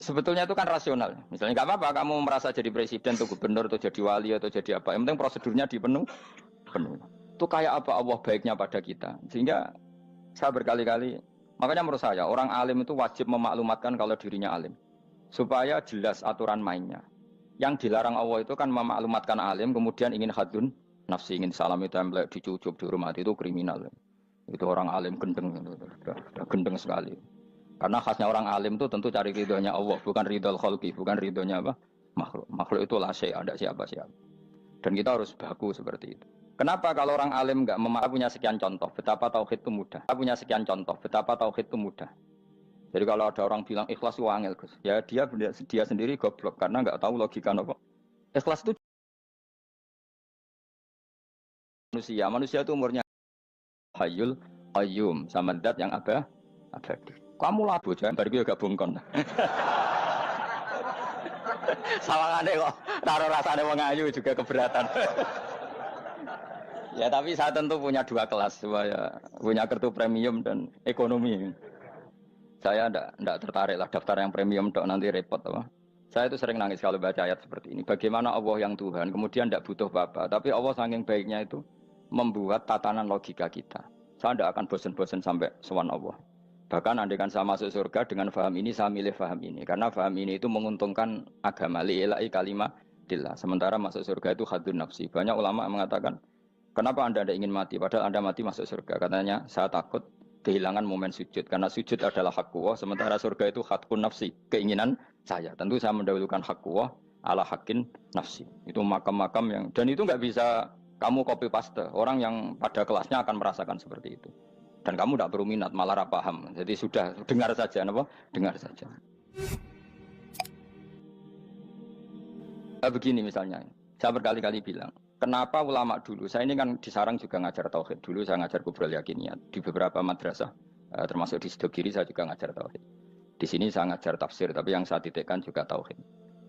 Sebetulnya itu kan rasional. Misalnya nggak apa-apa kamu merasa jadi presiden atau gubernur atau jadi wali atau jadi apa. Yang penting prosedurnya penuh. Itu kayak apa Allah baiknya pada kita. Sehingga saya berkali-kali, makanya menurut saya orang alim itu wajib memaklumatkan kalau dirinya alim. Supaya jelas aturan mainnya. Yang dilarang Allah itu kan memaklumatkan alim, kemudian ingin hadun nafsi, ingin salami template, dicucuk, dihormati, itu kriminal. Itu orang alim gendeng, udah gendeng sekali. Karena khasnya orang alim itu tentu cari ridhonya Allah, bukan ridho khalqi, bukan ridhonya apa? Makhluk. Makhluk itu lah ada siapa-siapa. Dan kita harus baku seperti itu. Kenapa kalau orang alim enggak punya sekian contoh, betapa tauhid itu mudah. Punya sekian contoh, betapa tauhid itu mudah. Jadi kalau ada orang bilang ikhlas itu angel, Gus. Ya dia sendiri goblok karena enggak tahu logika apa. Ikhlas itu manusia. Manusia itu umurnya Hayyul Qayyum sama dat yang abadi. Kamu lah bocah, baru gue gabung kon. Sawangane kok taruh rasane wong ayu juga keberatan. Ya tapi saya tentu punya dua kelas, punya kartu premium dan ekonomi. Saya enggak tertarik lah daftar yang premium dok nanti repot apa. Saya itu sering nangis kalau baca ayat seperti ini. Bagaimana Allah yang Tuhan, kemudian enggak butuh apa-apa, tapi Allah saking baiknya itu membuat tatanan logika kita. Saya tidak akan bosan-bosan sampai sowan Allah. Bahkan andaikan saya masuk surga dengan faham ini, saya milih faham ini. Karena faham ini itu menguntungkan agama. Li'ilai kalimatillah. Sementara masuk surga itu hadun nafsi. Banyak ulama mengatakan, kenapa Anda tidak ingin mati? Padahal Anda mati masuk surga. Katanya, saya takut kehilangan momen sujud. Karena sujud adalah hak Allah. Sementara surga itu hakun nafsi. Keinginan saya. Tentu saya mendahulukan hak Allah ala hakin nafsi. Itu makam-makam yang... Dan itu nggak bisa kamu copy paste. Orang yang pada kelasnya akan merasakan seperti itu. Dan kamu tidak perlu minat, malah paham. Jadi sudah dengar saja, apa? Dengar saja. Begini misalnya, saya berkali-kali bilang, kenapa ulama dulu? Saya ini kan di Sarang juga ngajar tauhid. Dulu saya ngajar kubrul yakiniyat di beberapa madrasah, termasuk di Sidogiri saya juga ngajar tauhid. Di sini saya ngajar tafsir, tapi yang saya titikkan juga tauhid.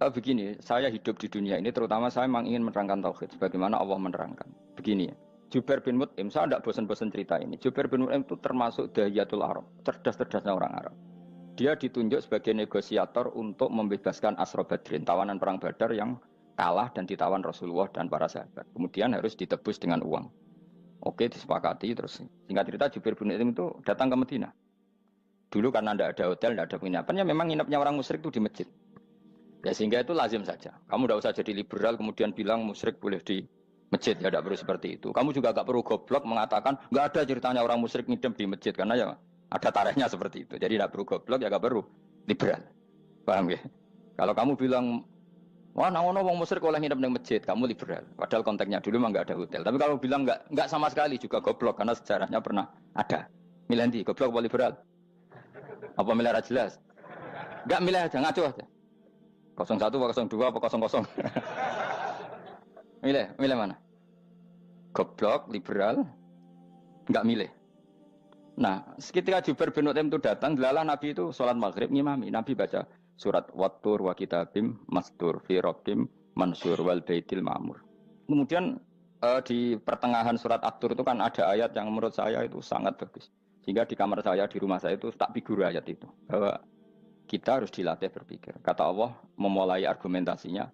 Begini, saya hidup di dunia ini, terutama saya memang ingin menerangkan tauhid, sebagaimana Allah menerangkan. Begini ya. Jubair bin Mut'im, saya tidak bosan-bosan cerita ini. Jubair bin Mut'im itu termasuk dahiyatul Arab, cerdas-cerdasnya orang Arab. Dia ditunjuk sebagai negosiator untuk membebaskan Asra Badrin, tawanan perang Badar yang kalah dan ditawan Rasulullah dan para sahabat. Kemudian harus ditebus dengan uang. Oke, disepakati terus. Singkat cerita, Jubair bin Mut'im itu datang ke Madinah. Dulu karena tidak ada hotel, tidak ada penginapan, ya memang nginepnya orang musyrik itu di masjid. Ya sehingga itu lazim saja. Kamu tidak usah jadi liberal kemudian bilang musyrik boleh di masjid, ya tidak perlu seperti itu. Kamu juga tidak perlu goblok mengatakan nggak ada ceritanya orang musyrik ngidam di masjid karena ya ada tariknya seperti itu. Jadi tidak perlu goblok, ya tidak perlu liberal. Paham ya? Kalau kamu bilang wah nangono wong musyrik oleh ngidam di masjid, kamu liberal. Padahal konteksnya dulu memang nggak ada hotel. Tapi kalau bilang nggak sama sekali juga goblok karena sejarahnya pernah ada. Milih nanti goblok apa liberal? Apa milih jelas? Nggak milih aja, ngaco aja. 01 apa 02 apa 00. Milih mana? Goblok, liberal, nggak milih. Nah, ketika Jubair bin Mut'im itu datang, delalah Nabi itu sholat maghrib ngimami. Nabi baca surat Wattur wa kitabim mastur fi rabbim mansur wal baitil ma'mur. Kemudian di pertengahan surat At-Tur itu kan ada ayat yang menurut saya itu sangat bagus. Sehingga di kamar saya, di rumah saya itu tak figur ayat itu. Bahwa kita harus dilatih berpikir. Kata Allah memulai argumentasinya.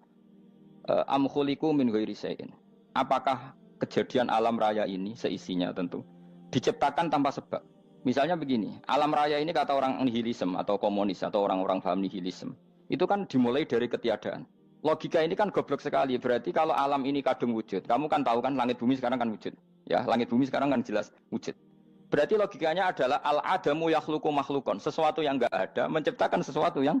Am khuliqu min ghairi syai'in. Apakah kejadian alam raya ini seisinya tentu diciptakan tanpa sebab? Misalnya begini, alam raya ini kata orang nihilisme atau komunis atau orang-orang paham nihilisme, itu kan dimulai dari ketiadaan. Logika ini kan goblok sekali. Berarti kalau alam ini kadung wujud, kamu kan tahu kan langit bumi sekarang kan wujud. Ya, langit bumi sekarang kan jelas wujud. Berarti logikanya adalah al-adamu yakhluqu makhlukon, sesuatu yang enggak ada menciptakan sesuatu yang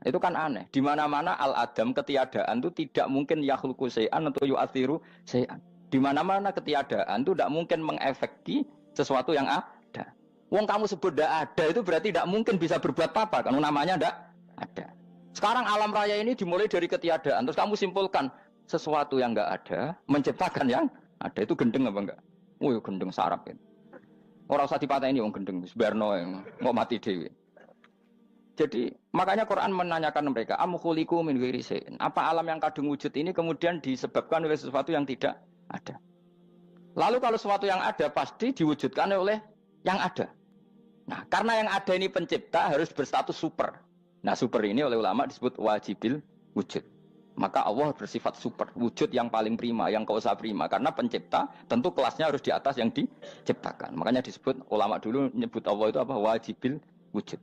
itu kan aneh. Di mana-mana al-adam ketiadaan itu tidak mungkin yakhluqu syai'an atau yu'athiru syai'an. Di mana-mana ketiadaan itu tidak mungkin mengefeki sesuatu yang ada. Wong kamu sebut tidak ada itu berarti tidak mungkin bisa berbuat apa karena namanya tidak ada. Sekarang alam raya ini dimulai dari ketiadaan. Terus kamu simpulkan sesuatu yang enggak ada menciptakan yang ada, itu gendeng apa enggak? Oh, gendeng sarap itu. Orang usah dipatahin wong gendeng, sebarno yang mau mati dewi. Jadi makanya Quran menanyakan mereka, am khuliqu min ghairi syai'in. Apa alam yang kadung wujud ini kemudian disebabkan oleh sesuatu yang tidak ada? Lalu kalau sesuatu yang ada pasti diwujudkan oleh yang ada. Nah, karena yang ada ini pencipta harus berstatus super. Nah super ini oleh ulama disebut wajibil wujud. Maka Allah bersifat super, wujud yang paling prima, yang kausa prima. Karena pencipta tentu kelasnya harus di atas yang diciptakan. Makanya disebut, ulama dulu nyebut Allah itu apa? Wajibil wujud.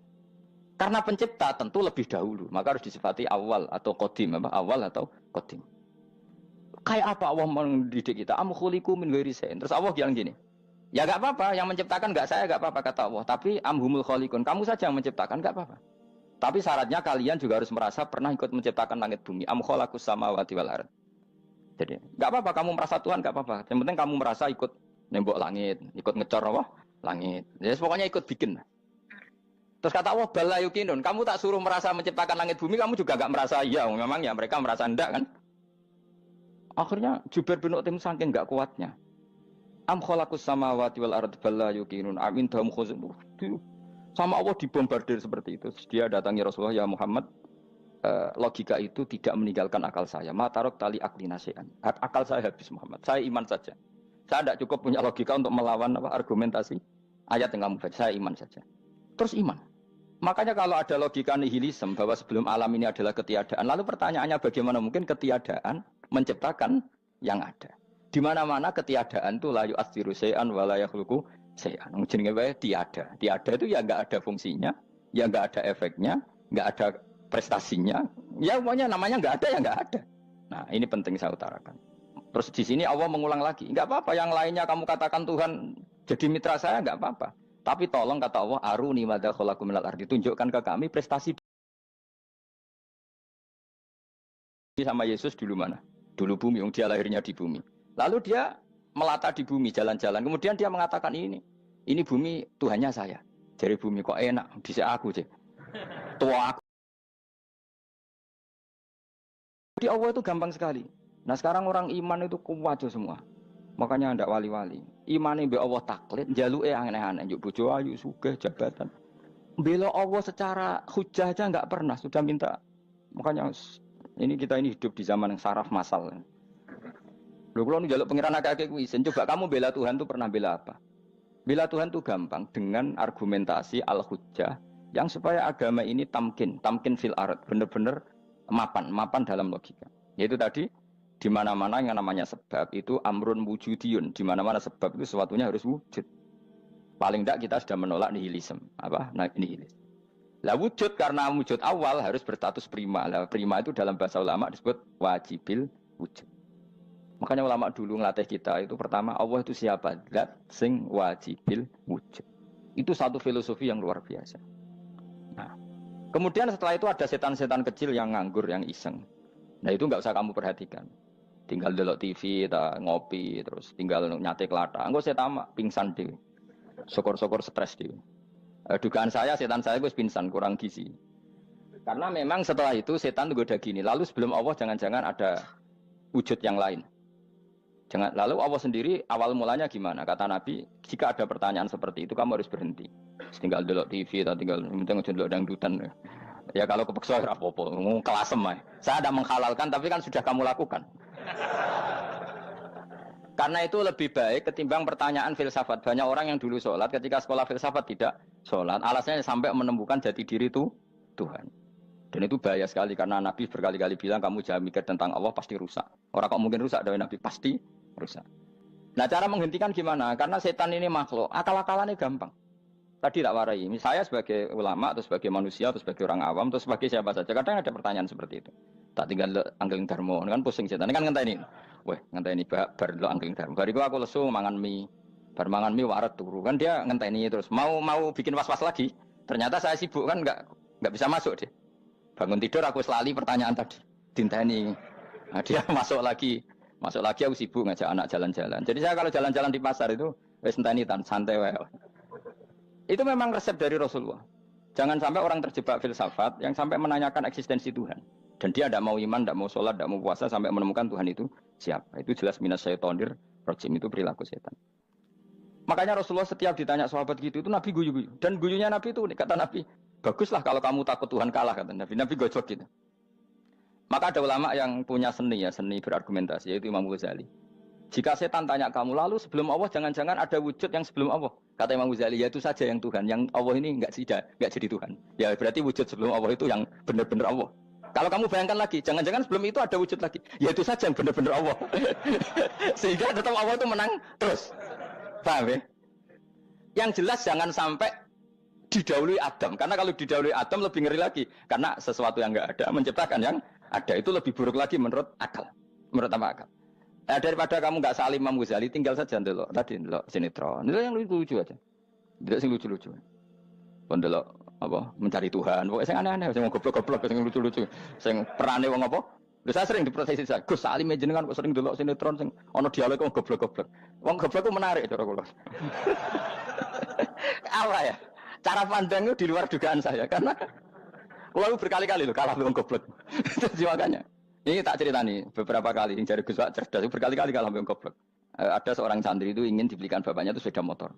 Karena pencipta tentu lebih dahulu. Maka harus disifati awal atau qadim. Apa? Awal atau qadim. Kayak apa Allah mendidik kita? Am khuliqu min ghairi syai'in. Terus Allah bilang gini, ya gak apa-apa, yang menciptakan gak saya, gak apa-apa kata Allah. Tapi amhumul khaliqun, kamu saja yang menciptakan, gak apa-apa. Tapi syaratnya kalian juga harus merasa pernah ikut menciptakan langit bumi. Am khalaqus samawati wal ardh. Jadi, enggak apa-apa kamu merasa Tuhan, enggak apa-apa. Yang penting kamu merasa ikut nembok langit, ikut ngecor apa? Langit. Ya pokoknya ikut bikin. Terus kata Allah, bala yukinun, kamu tak suruh merasa menciptakan langit bumi, kamu juga enggak merasa iya. Memang ya mereka merasa enggak kan? Akhirnya Jubair bin Mut'im saking enggak kuatnya. Am khalaqus samawati wal ardh bala yukinun. Amin dahum khuzun. Sama Allah dibombardir seperti itu. Dia datangi Rasulullah, ya Muhammad, logika itu tidak meninggalkan akal saya. Matarok tali akli nasian. Akal saya habis Muhammad. Saya iman saja. Saya tidak cukup punya logika untuk melawan argumentasi ayat yang kamu baca. Saya iman saja. Terus iman. Makanya kalau ada logika nihilisme bahwa sebelum alam ini adalah ketiadaan, lalu pertanyaannya bagaimana mungkin ketiadaan menciptakan yang ada? Di mana-mana ketiadaan itu la yu'atsiru syai'an wa la yakhluqu syai'an. Jenenge wae tiada. Tiada itu ya enggak ada fungsinya, ya enggak ada efeknya, enggak ada prestasinya. Ya pokoknya namanya enggak ada ya enggak ada. Nah, ini penting saya utarakan. Terus di sini Allah mengulang lagi, enggak apa-apa yang lainnya kamu katakan Tuhan jadi mitra saya enggak apa-apa. Tapi tolong kata Allah, aruni madza khalaqu minal ardi, tunjukkan ke kami prestasi sama Yesus dulu mana? Dulu bumi, yang dia lahirnya di bumi. Lalu dia melata di bumi, jalan-jalan. Kemudian dia mengatakan ini bumi Tuhannya saya. Jadi bumi kok enak, dhisik aku sih. Tua aku. Di Allah itu gampang sekali. Nah sekarang orang iman itu kuat semua. Makanya ndak wali-wali. Imane mbek Allah taklid, njaluke aneh-aneh, njuk bojo ayu, sugih, jabatan. Bela Allah secara hujah aja enggak pernah, sudah minta. Makanya kita hidup di zaman yang saraf massal. Lho kalau njaluk pengiran akeh-akeh kuwi, coba kamu bela Tuhan tuh pernah bela apa? Bela Tuhan tuh gampang dengan argumentasi al-hujjah yang supaya agama ini tamkin fil ard, benar-benar mapan dalam logika. Yaitu tadi di mana-mana yang namanya sebab itu amrun wujudiyun, di mana-mana sebab itu sesuatunya harus wujud. Paling tidak kita sudah menolak nihilisme. Apa? Nah, nihilis. Lah wujud karena wujud awal harus berstatus prima. Lah prima itu dalam bahasa ulama disebut wajibil wujud. Makanya ulama dulu ngelatih kita itu pertama Allah itu siapa? Zat sing wajibil wujud. Itu satu filosofi yang luar biasa. Nah, kemudian setelah itu ada setan-setan kecil yang nganggur, yang iseng. Nah itu nggak usah kamu perhatikan. Tinggal delok TV, ngopi, terus tinggal nyate kelata. Enggak saya tamak, pingsan deh. Syukur-syukur stres deh. Dugaan saya setan saya gue pingsan, kurang gizi. Karena memang setelah itu setan itu udah gini. Lalu sebelum Allah jangan-jangan ada wujud yang lain. Jangan, lalu Allah sendiri awal mulanya gimana? Kata Nabi, jika ada pertanyaan seperti itu kamu harus berhenti. Tinggal delok TV atau tinggal delok dangdutan. Ya kalau kepeksa ya apa-apa, kelasem ae. Saya ada menghalalkan tapi kan sudah kamu lakukan. Karena itu lebih baik ketimbang pertanyaan filsafat. Banyak orang yang dulu sholat ketika sekolah filsafat tidak sholat. Alasannya sampai menemukan jati diri itu Tuhan. Dan itu bahaya sekali karena Nabi berkali-kali bilang kamu jangan mikir tentang Allah pasti rusak. Orang kok mungkin rusak dari Nabi pasti rusak. Nah cara menghentikan gimana? Karena setan ini makhluk, akal-akalannya gampang. Tadi tak warai. Saya sebagai ulama atau sebagai manusia atau sebagai orang awam atau sebagai siapa saja. Kadang ada pertanyaan seperti itu. Tak tinggal anggeling dharma, kan pusing setan. Ini kan ngenteni. Weh, ngenteni bar lo anggeling dharma. Bariku aku lesu mangan mie. Bar mangan mie waret turu. Kan dia ngenteni terus mau bikin was-was lagi. Ternyata saya sibuk kan enggak bisa masuk dia. Bangun tidur aku selali pertanyaan tadi. Dinteni. Nah, dia masuk lagi aku sibuk ngajak anak jalan-jalan. Jadi saya kalau jalan-jalan di pasar itu wis enteni santai wae. Itu memang resep dari Rasulullah. Jangan sampai orang terjebak filsafat yang sampai menanyakan eksistensi Tuhan. Dan dia tidak mau iman, tidak mau sholat, tidak mau puasa sampai menemukan Tuhan itu siapa. Itu jelas minas syaitonir rajim, itu perilaku setan. Makanya Rasulullah setiap ditanya sahabat gitu itu Nabi guyu-guyu. Dan guyunya Nabi itu kata Nabi, baguslah kalau kamu takut Tuhan kalah kata Nabi. Nabi gojok gitu. Maka ada ulama yang punya seni berargumentasi yaitu Imam Ghazali. Jika setan tanya kamu, lalu sebelum Allah jangan-jangan ada wujud yang sebelum Allah. Kata Imam Ghazali, ya itu saja yang Tuhan. Yang Allah ini enggak jadi Tuhan. Ya berarti wujud sebelum Allah itu yang benar-benar Allah. Kalau kamu bayangkan lagi, jangan-jangan sebelum itu ada wujud lagi. Ya itu saja yang benar-benar Allah. Sehingga tetap Allah itu menang terus. Paham ya? Yang jelas jangan sampai didahului Adam. Karena kalau didahului Adam lebih ngeri lagi. Karena sesuatu yang enggak ada menciptakan yang ada. Itu lebih buruk lagi menurut akal. Menurut apa akal? Nah, daripada kamu nggak salim Imam Ghazali, tinggal saja ndelok tadi ndelok sinetron. Itu yang lucu-lucu aja. Tidak sing lucu-lucu. Ndelok apa mencari Tuhan. Pokoknya sing aneh-aneh, sing goblok-goblok, sing lucu-lucu. Sing perane wong apa? Lha saya sering diprotes saya. Gus Salim jenengan kok sering ndelok sinetron sing ana dialog wong goblok-goblok. Wong goblok ku menarik cara kula. Apa ya? Cara pandang itu di luar dugaan saya karena kula berkali-kali lho kalah wong goblok. Jadi makanya ini tak cerita nih beberapa kali yang dari Gus Wak cerdas berkali-kali kalau sampai goblok. Ada seorang santri itu ingin dibelikan bapaknya itu sepeda motor.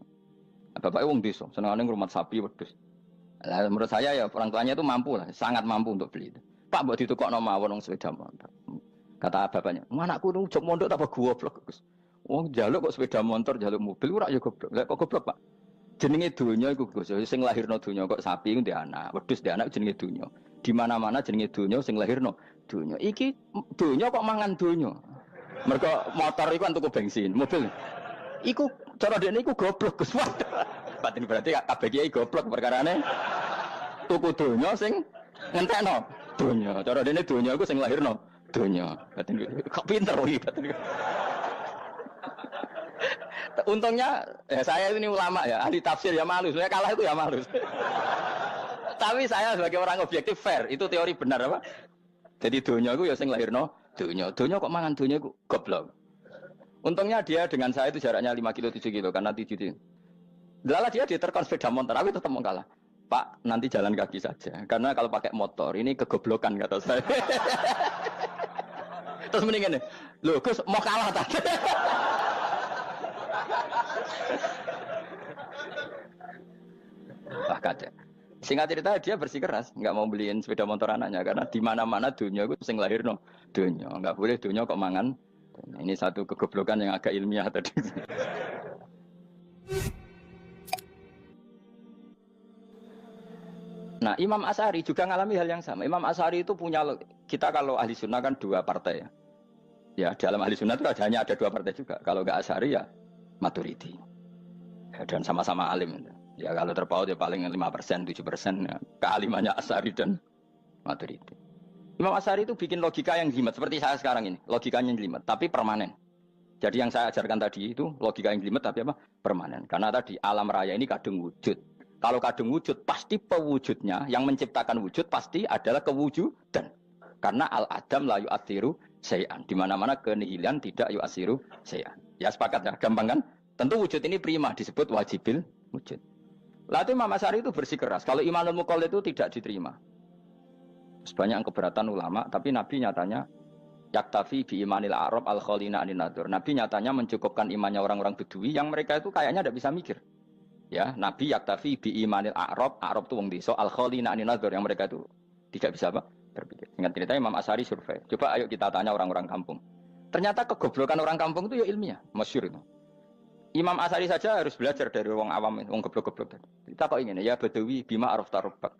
Bapaknya wong desa, senengane ngrumat sapi wedhus. Lah menurut saya ya orang tuanya itu mampu lah, sangat mampu untuk beli itu. Pak mbok ditukokno mawon wong sepeda motor. Kata bapaknya, "Anakku nu jog mondok tak goblok, Gus." Wong njaluk kok sepeda motor, njaluk mobil ora ya goblok. Lah kok goblok, Pak? Jenenge donya iku Gus, sing lahirno donya kok sapi ku ndek anak, wedhus ndek anak jenenge donya. Di mana-mana jenenge donya sing lahirno donya. Iki donya kok mangan donya. Mergo motor iku kan tuku bensin, mobil. Iku cara dekne iku goblok Gus. Batin berarti kabeh kiai goblok perkarane tuku donya sing ngentekno donya. Cara dekne donya iku sing lahirno donya. Batin kok pinter iki batin. Untungnya saya ini ulama ya, ahli tafsir ya malu. Saya kalah itu ya malu. Tapi saya sebagai orang objektif fair, itu teori benar apa? Jadi donya itu ya sing lahirno donya. Donya kok mangan donya itu goblok. Untungnya dia dengan saya itu jaraknya 5 kilo 7 kilo karena 7 kilo. Lala dia diterkon sepeda motor, tapi tetap mau kalah. Pak, nanti jalan kaki saja. Karena kalau pakai motor ini kegoblokan kata saya. Terus mendingan nih, loh Gus mau kalah tadi. Wah kacau. Singkat cerita dia bersikeras nggak mau beliin sepeda motor anaknya karena di mana-mana dunia itu sing lahir no dunia nggak boleh dunia kok mangan. Ini satu kegoblokan yang agak ilmiah tadi. Nah Imam Asy'ari juga ngalami hal yang sama. Imam Asy'ari itu punya kita kalau ahli sunnah kan 2 partai ya. Ya dalam ahli sunnah itu hanya ada 2 partai juga. Kalau nggak Asy'ari ya Maturidi. Ya, dan sama-sama alim. Ya kalau terpaut ya paling 5%, 7% ya. Kealimannya Asy'ari dan Maturidi. Imam Asy'ari itu bikin logika yang jelimet seperti saya sekarang ini. Logikanya jelimet tapi permanen. Jadi yang saya ajarkan tadi itu logika yang jelimet tapi apa? Permanen. Karena tadi alam raya ini kadung wujud. Kalau kadung wujud pasti pewujudnya yang menciptakan wujud pasti adalah kewujudan. Karena al-adam la yu'athiru syai'an. Di mana-mana kenihilan tidak yu'athiru syai'an. Ya sepakat ya, gampang kan? Tentu wujud ini prima disebut wajibil wujud. Lalu Imam Asy'ari itu bersikeras. Kalau imanul muqallid itu tidak diterima. Sebanyak keberatan ulama, tapi Nabi nyatanya yaktafi bi imanil Arab al-khalina anin nadur. Nabi nyatanya mencukupkan imannya orang-orang Bedui yang mereka itu kayaknya tidak bisa mikir. Ya, Nabi yaktafi bi imanil Arab itu wong desa al-khalina anin nadur yang mereka itu tidak bisa apa? Berpikir. Ingat cerita Imam Asy'ari survei. Coba ayo kita tanya orang-orang kampung. Ternyata kegoblokan orang kampung itu ya ilmiah, masyhur itu. Imam Asy'ari saja harus belajar dari wong awam, wong goblok-goblok. Kita kok ingin ya Badawi bima araf tarubak.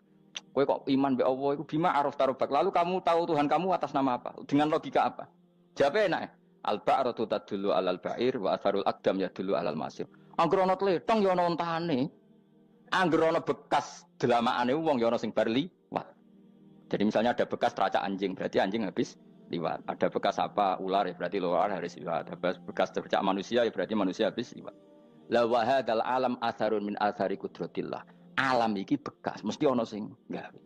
Kowe kok iman be Allah itu bima araf tarubak. Lalu kamu tahu Tuhan kamu atas nama apa? Dengan logika apa? Jawabnya enak. Al-ba'ratu tadullu 'alal ba'ir wa atharul aqdam yadullu 'alal masir. Angger ana tletong ya ana ontane. Angger ana bekas delamaane wong ya ana sing bar liwat. Jadi misalnya ada bekas teracak anjing, berarti anjing habis liwat. Ada bekas apa ular ya berarti ular harus liwat. Ada bekas tercak manusia ya berarti manusia habis liwat. La wa hadzal alam atharun min athari qudratillah. Alam iki bekas mesti ana sing gawe.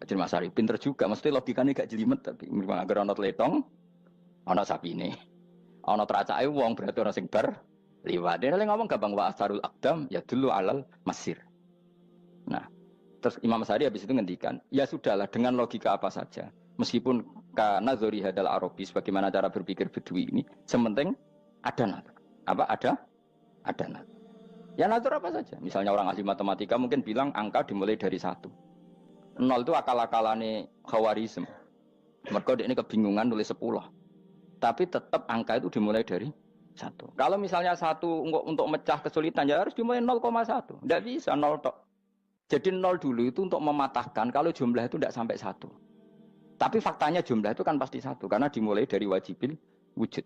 Jadi Mas Ari pinter juga, mesti logikane gak jelimet tapi memang agar ana tletong ana sapine. Ana teracake wong berarti ana sing bar liwat. Dia ngomong gampang wa atharul aqdam ya dulu alal masir. Nah, terus Imam Asy'ari habis itu ngendikan, ya sudahlah dengan logika apa saja. Meskipun karena zori hadal Arabi bagaimana cara berpikir Bedui ini, sementing ada natur. Apa ada natur. Ya natur apa saja. Misalnya orang ahli matematika mungkin bilang angka dimulai dari 1. 0 itu akal-akalane Khawarizm. Mereka ini kebingungan nulis 10. Tapi tetap angka itu dimulai dari Satu. Kalau misalnya satu untuk mecah kesulitan ya harus dimulai 0,1. Tidak bisa 0 tok. Jadi 0 dulu itu untuk mematahkan kalau jumlah itu tidak sampai satu. Tapi faktanya jumlah itu kan pasti satu karena dimulai dari wajibil wujud.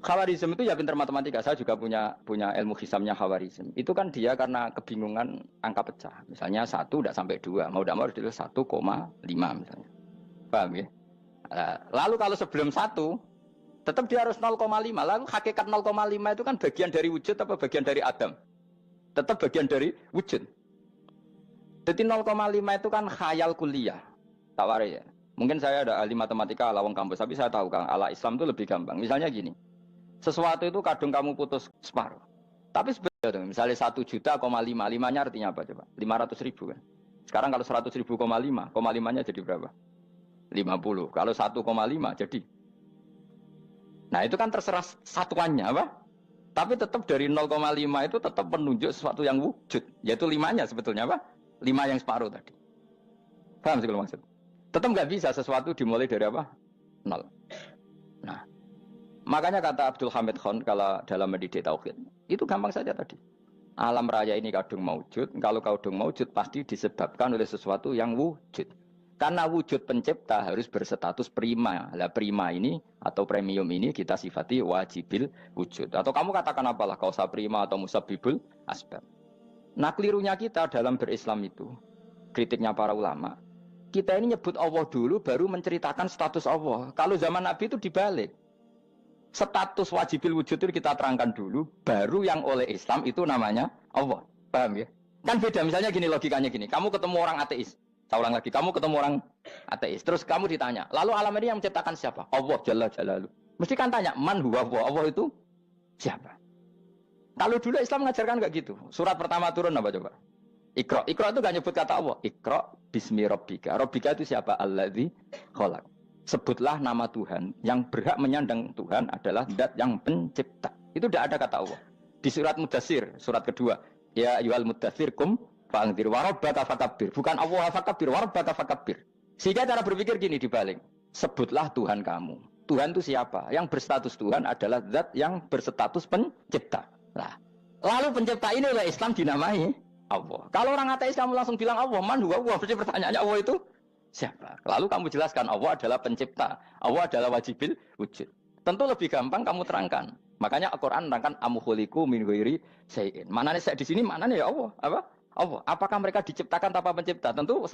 Khawarizm itu ya pintar matematika. Saya juga punya ilmu hisamnya Khawarizm. Itu kan dia karena kebingungan angka pecah. Misalnya 1 tidak sampai 2. Mau tidak mau harus ditulis 1,5 misalnya. Paham ya? Lalu kalau sebelum 1 tetap dia harus 0,5. Lalu hakikat 0,5 itu kan bagian dari wujud apa bagian dari Adam? Tetap bagian dari wujud. Jadi 0,5 itu kan khayal kuliah. Tawari ya. Mungkin saya ada ahli matematika ala wong kampus, tapi saya tahu Kang, ala Islam itu lebih gampang. Misalnya gini. Sesuatu itu kadung kamu putus separuh. Tapi sebenarnya misalnya 1,5 juta, 5-nya artinya apa coba? 500.000 kan. Sekarang kalau 100.000, 5-nya jadi berapa? 50. Kalau 1,5 jadi. Nah itu kan terserah satuannya apa? Tapi tetap dari 0,5 itu tetap menunjuk sesuatu yang wujud. Yaitu 5-nya sebetulnya apa? 5 yang separuh tadi. Paham sih kalau maksud? Tetap nggak bisa sesuatu dimulai dari apa? 0. Nah, makanya kata Abdul Hamid Khan kalau dalam mendidik tauhid, itu gampang saja tadi. Alam raya ini kadung maujud, kalau kadung maujud pasti disebabkan oleh sesuatu yang wujud. Karena wujud pencipta harus berstatus prima. Lah prima ini atau premium ini kita sifati wajibil wujud. Atau kamu katakan apalah kausa prima atau musabbibul asbab. Nah kelirunya kita dalam berislam itu, kritiknya para ulama, kita ini nyebut Allah dulu baru menceritakan status Allah. Kalau zaman Nabi itu dibalik. Status wajibil wujud itu kita terangkan dulu, baru yang oleh Islam itu namanya Allah. Paham ya? Kan beda, misalnya gini logikanya gini, kamu ketemu orang ateis. Saya ulang lagi, kamu ketemu orang ateis, terus kamu ditanya, lalu alam ini yang menciptakan siapa? Allah Jalla Jalaluh. Mesti kan tanya, man huwa Allah? Allah itu siapa? Kalau dulu Islam mengajarkan enggak gitu. Surat pertama turun apa coba? Iqra. Iqra itu enggak nyebut kata Allah. Iqra bismi rabbika. Rabbika itu siapa? Alladzi khalaq. Sebutlah nama Tuhan. Yang berhak menyandang Tuhan adalah zat yang pencipta. Itu tidak ada kata Allah. Di surat Mudatsir, surat kedua, ya ayyuhal mudatsir kum fa'anzir wa rabbaka fakabbir. Bukan Allah fakabbir, wa rabbaka fakabbir. Sehingga cara berpikir gini dibalik. Sebutlah Tuhan kamu. Tuhan itu siapa? Yang berstatus Tuhan adalah zat yang berstatus pencipta. Nah, lalu pencipta ini oleh Islam dinamai Allah. Kalau orang ateis kamu langsung bilang Allah, man huwa Allah. Berarti pertanyaannya Allah itu siapa? Lalu kamu jelaskan Allah adalah pencipta. Allah adalah wajibil wujud. Tentu lebih gampang kamu terangkan. Makanya Al-Quran menerangkan amuhuliku min ghairi syai'in. Mananya saya di sini, mananya ya Allah. Apa? Allah. Apakah mereka diciptakan tanpa pencipta? Tentu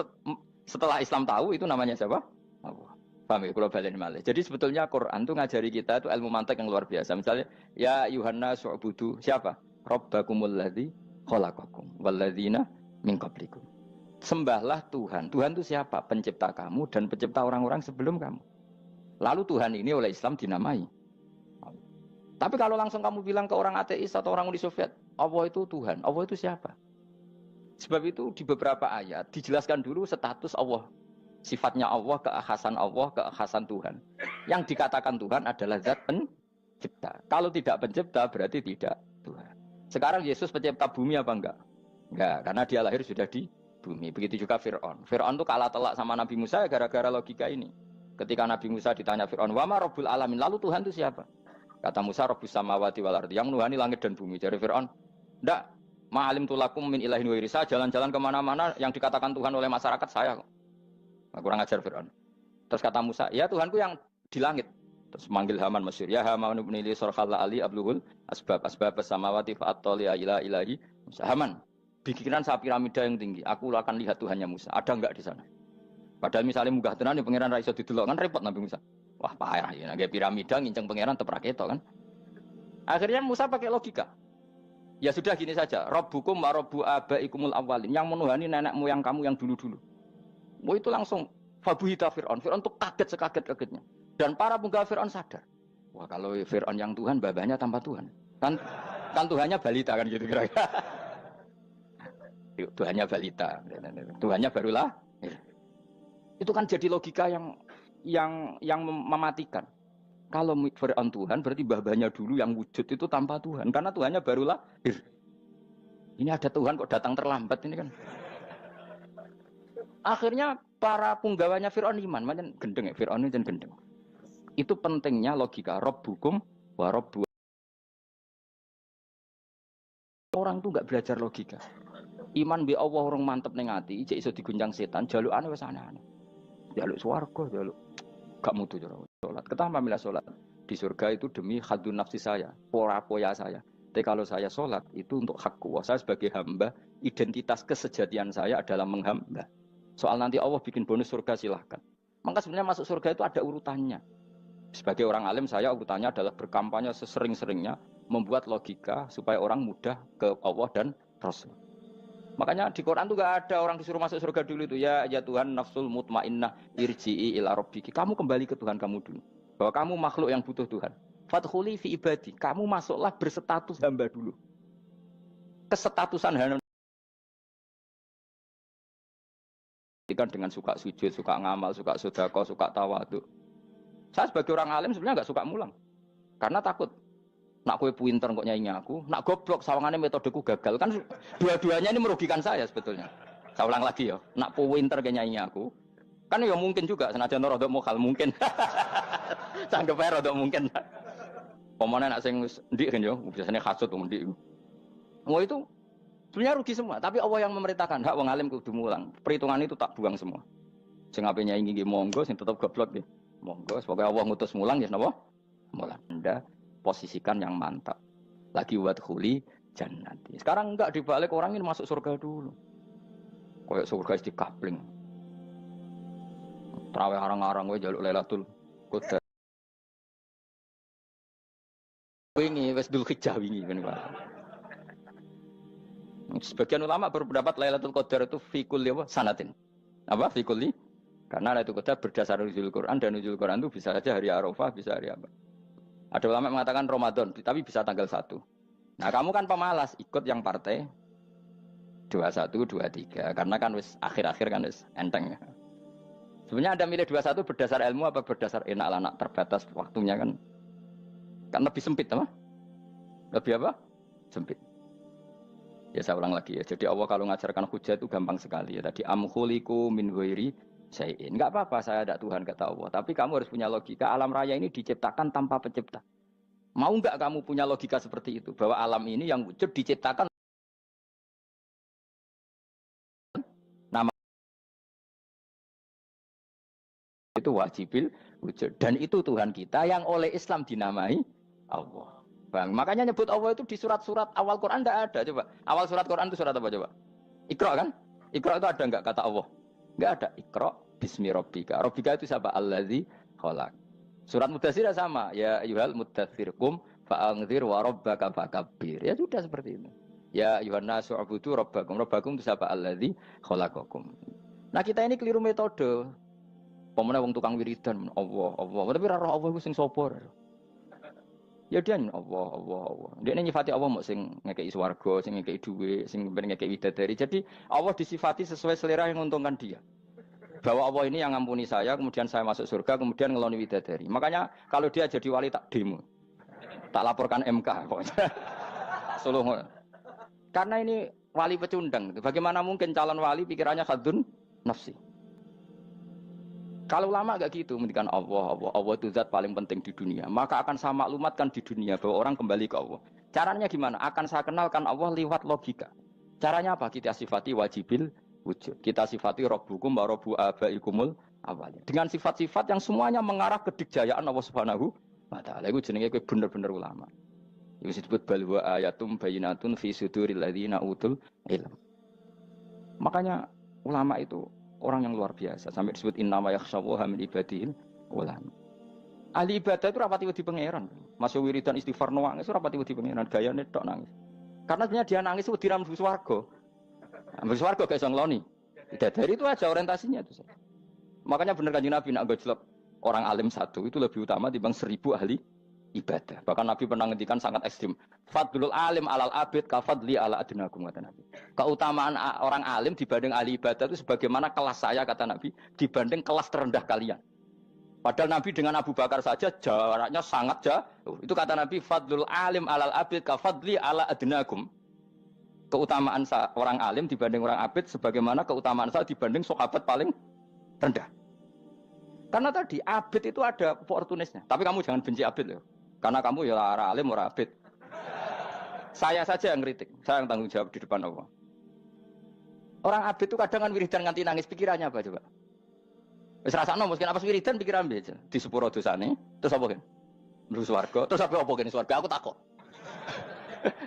setelah Islam tahu itu namanya siapa? Allah. Paham ya? Kalau balen malih. Jadi sebetulnya Quran itu ngajari kita itu ilmu mantek yang luar biasa. Misalnya, ya Yuhanna su'budu. Siapa? Rabbakumul ladzi khalaqakum walladzina min qablikum. Sembahlah Tuhan. Tuhan itu siapa? Pencipta kamu dan pencipta orang-orang sebelum kamu. Lalu Tuhan ini oleh Islam dinamai. Tapi kalau langsung kamu bilang ke orang ateis atau orang Uni Soviet, Allah itu Tuhan. Allah itu siapa? Sebab itu di beberapa ayat dijelaskan dulu status Allah. Sifatnya Allah, keakhasan Tuhan. Yang dikatakan Tuhan adalah zat pencipta. Kalau tidak pencipta berarti tidak Tuhan. Sekarang Yesus pencipta bumi apa enggak? Enggak, karena dia lahir sudah di bumi. Begitu juga Fir'aun. Fir'aun itu kalah telak sama Nabi Musa gara-gara logika ini. Ketika Nabi Musa ditanya Fir'aun, wa ma rabbul alamin? Lalu Tuhan itu siapa? Kata Musa, rabbus samawati wal ardi, yang menuhani langit dan bumi. Dari Fir'aun, enggak, ma'alim tulakum min ilahin wa irisa, jalan-jalan kemana-mana yang dikatakan Tuhan oleh masyarakat saya kok. Kurang ajar Fir'aun. Terus kata Musa, ya Tuhanku yang di langit. Terus manggil Haman Masyur, ya Haman ibn Ili sorkhalla ali abluhul asbab samawati fa'attoli ila ilahi Musa. Haman, bikinan saya piramida yang tinggi, aku akan lihat Tuhannya Musa. Ada enggak di sana? Padahal misalnya munggah tenan di pangeran ra iso didelok kan repot Nabi Musa. Wah payah ya, nggak piramida nginceng pangeran teprak itu kan. Akhirnya Musa pakai logika. Ya sudah gini saja, Rabbukum wa Rabbu abaikumul awwalin, yang menuhani nenek moyang kamu yang dulu-dulu. Mau itu langsung fabuhita Fir'aun. Fir'aun itu kaget sekaget-kagetnya. Dan para penggawa Fir'aun sadar. Wah kalau Fir'aun yang Tuhan, babanya tanpa Tuhan. Kan Tuhannya balita kan gitu kira-kira. Tuhannya balita. Tuhannya barulah. Itu kan jadi logika yang mematikan. Kalau Fir'aun Tuhan berarti babanya dulu yang wujud itu tanpa Tuhan. Karena Tuhannya baru lahir. Ini ada Tuhan kok datang terlambat ini kan. Akhirnya para punggawanya Fir'aun iman. Macam gendeng ya, Fir'aun itu gendeng. Itu pentingnya logika. Rabbukum wa Rabbu Orang tuh nggak belajar logika. Iman bi Allah orang mantep ning ati, cek iso diguncang setan, jalukane wis aneh-aneh. Jaluk swarga, jaluk gak mutu cara salat. Ketama milah salat. Di surga itu demi khadun nafsi saya, poya saya. Tapi kalau saya sholat itu untuk hakku. Saya sebagai hamba, identitas kesejatian saya adalah menghamba. Soal nanti Allah bikin bonus surga silahkan. Maka sebenarnya masuk surga itu ada urutannya. Sebagai orang alim saya urutannya adalah berkampanye sesering-seringnya membuat logika supaya orang mudah ke Allah dan Rasul. Makanya di Quran tuh gak ada orang disuruh masuk surga dulu itu ya Tuhan nafsul mutmainnah irji'i ila rabbiki. Kamu kembali ke Tuhan kamu dulu. Bahwa kamu makhluk yang butuh Tuhan. Fadkhuli fi ibadi. Kamu masuklah berstatus hamba dulu. Kesetatusan hamba kan dengan suka sujud, suka ngamal, suka sedekah, suka tawadhu. Saya sebagai orang alim sebenarnya nggak suka mulang. Karena takut. Nak kue pinter kok nyanyi aku, nak goblok sawangannya metodeku gagal. Kan dua-duanya ini merugikan saya sebetulnya. Saya ulang lagi ya, nak pinter kayak nyanyi aku. Kan ya mungkin juga senajan rodok mokal mungkin. Sanggep ae rodok mungkin. Pemane nak sing ndik kan yo, biasanya hasud wong ndik. Mau itu sebenarnya rugi semua, tapi Allah yang memerintahkan hak wong alim kudu mulang. Perhitungan itu tak buang semua. Sing ape nyanyi nggih monggo, sing tetep goblok nggih. Monggo, semoga Allah ngutus mulang ya napa? Mulang. Anda posisikan yang mantap. Lagi buat khuli jannati. Sekarang enggak dibalik orang ini masuk surga dulu. Kayak surga di kapling. Traweh arang-arang wae jaluk Lailatul Qadar. Wingi wis Dzulhijjah wingi kan Pak. Sebagian ulama berpendapat Lailatul Qadar itu fi kulli sanatin. Apa fi kulli? Karena Lailatul Qadar berdasar nuzul Quran dan nuzul Quran itu bisa saja hari Arafah, bisa hari apa. Ada ulama mengatakan Ramadan, tapi bisa tanggal 1. Nah, kamu kan pemalas, ikut yang partai 21, 23. Karena kan wis akhir-akhir kan wis enteng. Sebenarnya Anda milih 21 berdasar ilmu apa berdasar enak anak terbatas waktunya kan? Kan lebih sempit, apa? Lebih apa? Sempit. Ya saya ulang lagi ya. Jadi Allah kalau ngajarkan hujah itu gampang sekali ya. Tadi amkhuliku min ghairi syai'in. Enggak apa-apa saya ada Tuhan kata Allah. Tapi kamu harus punya logika. Alam raya ini diciptakan tanpa pencipta. Mau enggak kamu punya logika seperti itu? Bahwa alam ini yang wujud diciptakan nama itu wajibil wujud. Dan itu Tuhan kita yang oleh Islam dinamai Allah. Bang, makanya nyebut Allah itu di surat-surat awal Quran enggak ada. Coba. Awal surat Quran itu surat apa coba? Iqra kan? Iqra itu ada enggak kata Allah? Enggak ada. Iqra bismi rabbika. Rabbika itu siapa? Allazi khalaq. Surat Mudatsir sama. Ya ayyuhal mudatsir qum fa'anzir wa rabbaka fakabbir. Ya sudah seperti itu. Ya ayyuhan nasu ubudu rabbakum. Rabbakum itu siapa? Allazi khalaqakum. Nah, kita ini keliru metode. Pemene wong tukang wiridan Allah. Tapi ora roh Allah iku sing sapa? Ya dia Allah. Dia nyifati Allah mau sing ngekei swarga, sing ngekei duwe, sing ngekei widadari. Jadi Allah disifati sesuai selera yang menguntungkan dia. Bahwa Allah ini yang ngampuni saya, kemudian saya masuk surga, kemudian ngeloni widadari. Makanya kalau dia jadi wali tak demo. Tak laporkan MK pokoknya. Suluh. Karena ini wali pecundang. Bagaimana mungkin calon wali pikirannya khadun nafsi? Kalau lama gak gitu, mendikan Allah itu zat paling penting di dunia. Maka akan saya maklumatkan di dunia bahwa orang kembali ke Allah. Caranya gimana? Akan saya kenalkan Allah lewat logika. Caranya apa? Kita sifati wajibil wujud. Kita sifati rabbukum wa rabbu abaikumul awalnya. Dengan sifat-sifat yang semuanya mengarah ke dikjayaan Allah Subhanahu wa taala. Iku jenenge kowe bener-bener ulama. Iku disebut bal wa ayatum bayyinatun fi suduril ladzina utul ilm. Makanya ulama itu orang yang luar biasa sampai disebut innama yakhshallaha min ibadil ulama. Ahli ibadah itu rapati wedi pangeran. Masuk wiridan istighfar nangis rapati wedi pangeran, gayane tok nangis. Karena sebenarnya dia nangis wedi ra mlebu swarga. Mlebu swarga gak iso ngloni. Dari itu aja orientasinya itu. Makanya bener Kanjeng Nabi nak gojlok orang alim satu itu lebih utama dibanding 1000 ahli ibadah. Bahkan Nabi pernah ngendikan sangat ekstrim. Fadlul alim alal abid kafadli ala adnakum kata Nabi. Keutamaan orang alim dibanding ahli ibadah itu sebagaimana kelas saya kata Nabi dibanding kelas terendah kalian. Padahal Nabi dengan Abu Bakar saja jaraknya sangat jauh. Itu kata Nabi fadlul alim alal abid kafadli ala adnakum. Keutamaan orang alim dibanding orang abid sebagaimana keutamaan saya dibanding sahabat paling rendah. Karena tadi abid itu ada oportunisnya. Tapi kamu jangan benci abid loh. Karena kamu ya ora alim ora abid. Saya saja yang kritik, saya yang tanggung jawab di depan Allah. Orang abid itu kadang kan wiridan nganti nangis, pikirannya apa coba? Wis rasakno mungkin apa wiridan pikiran aja. Di sepuro dosane, terus apa kan? Mlebu swarga, terus apa kene swarga? Aku takok.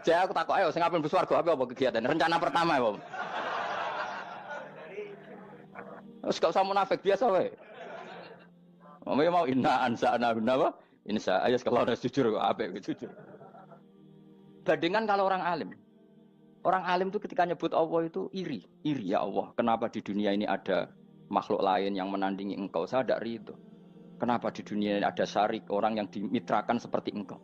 Saya aku takok, ayo sing ape mlebu swarga apa kegiatan? Rencana pertama apa? Terus gak usah munafik biasa wae. Mau inna ansa'na apa? Insya ayat kalau harus jujur, apa jujur. Bandingkan kalau orang alim. Orang alim itu ketika nyebut Allah itu iri ya Allah. Kenapa di dunia ini ada makhluk lain yang menandingi engkau? Saya tidak ridho. Kenapa di dunia ini ada syarik, orang yang dimitrakan seperti engkau?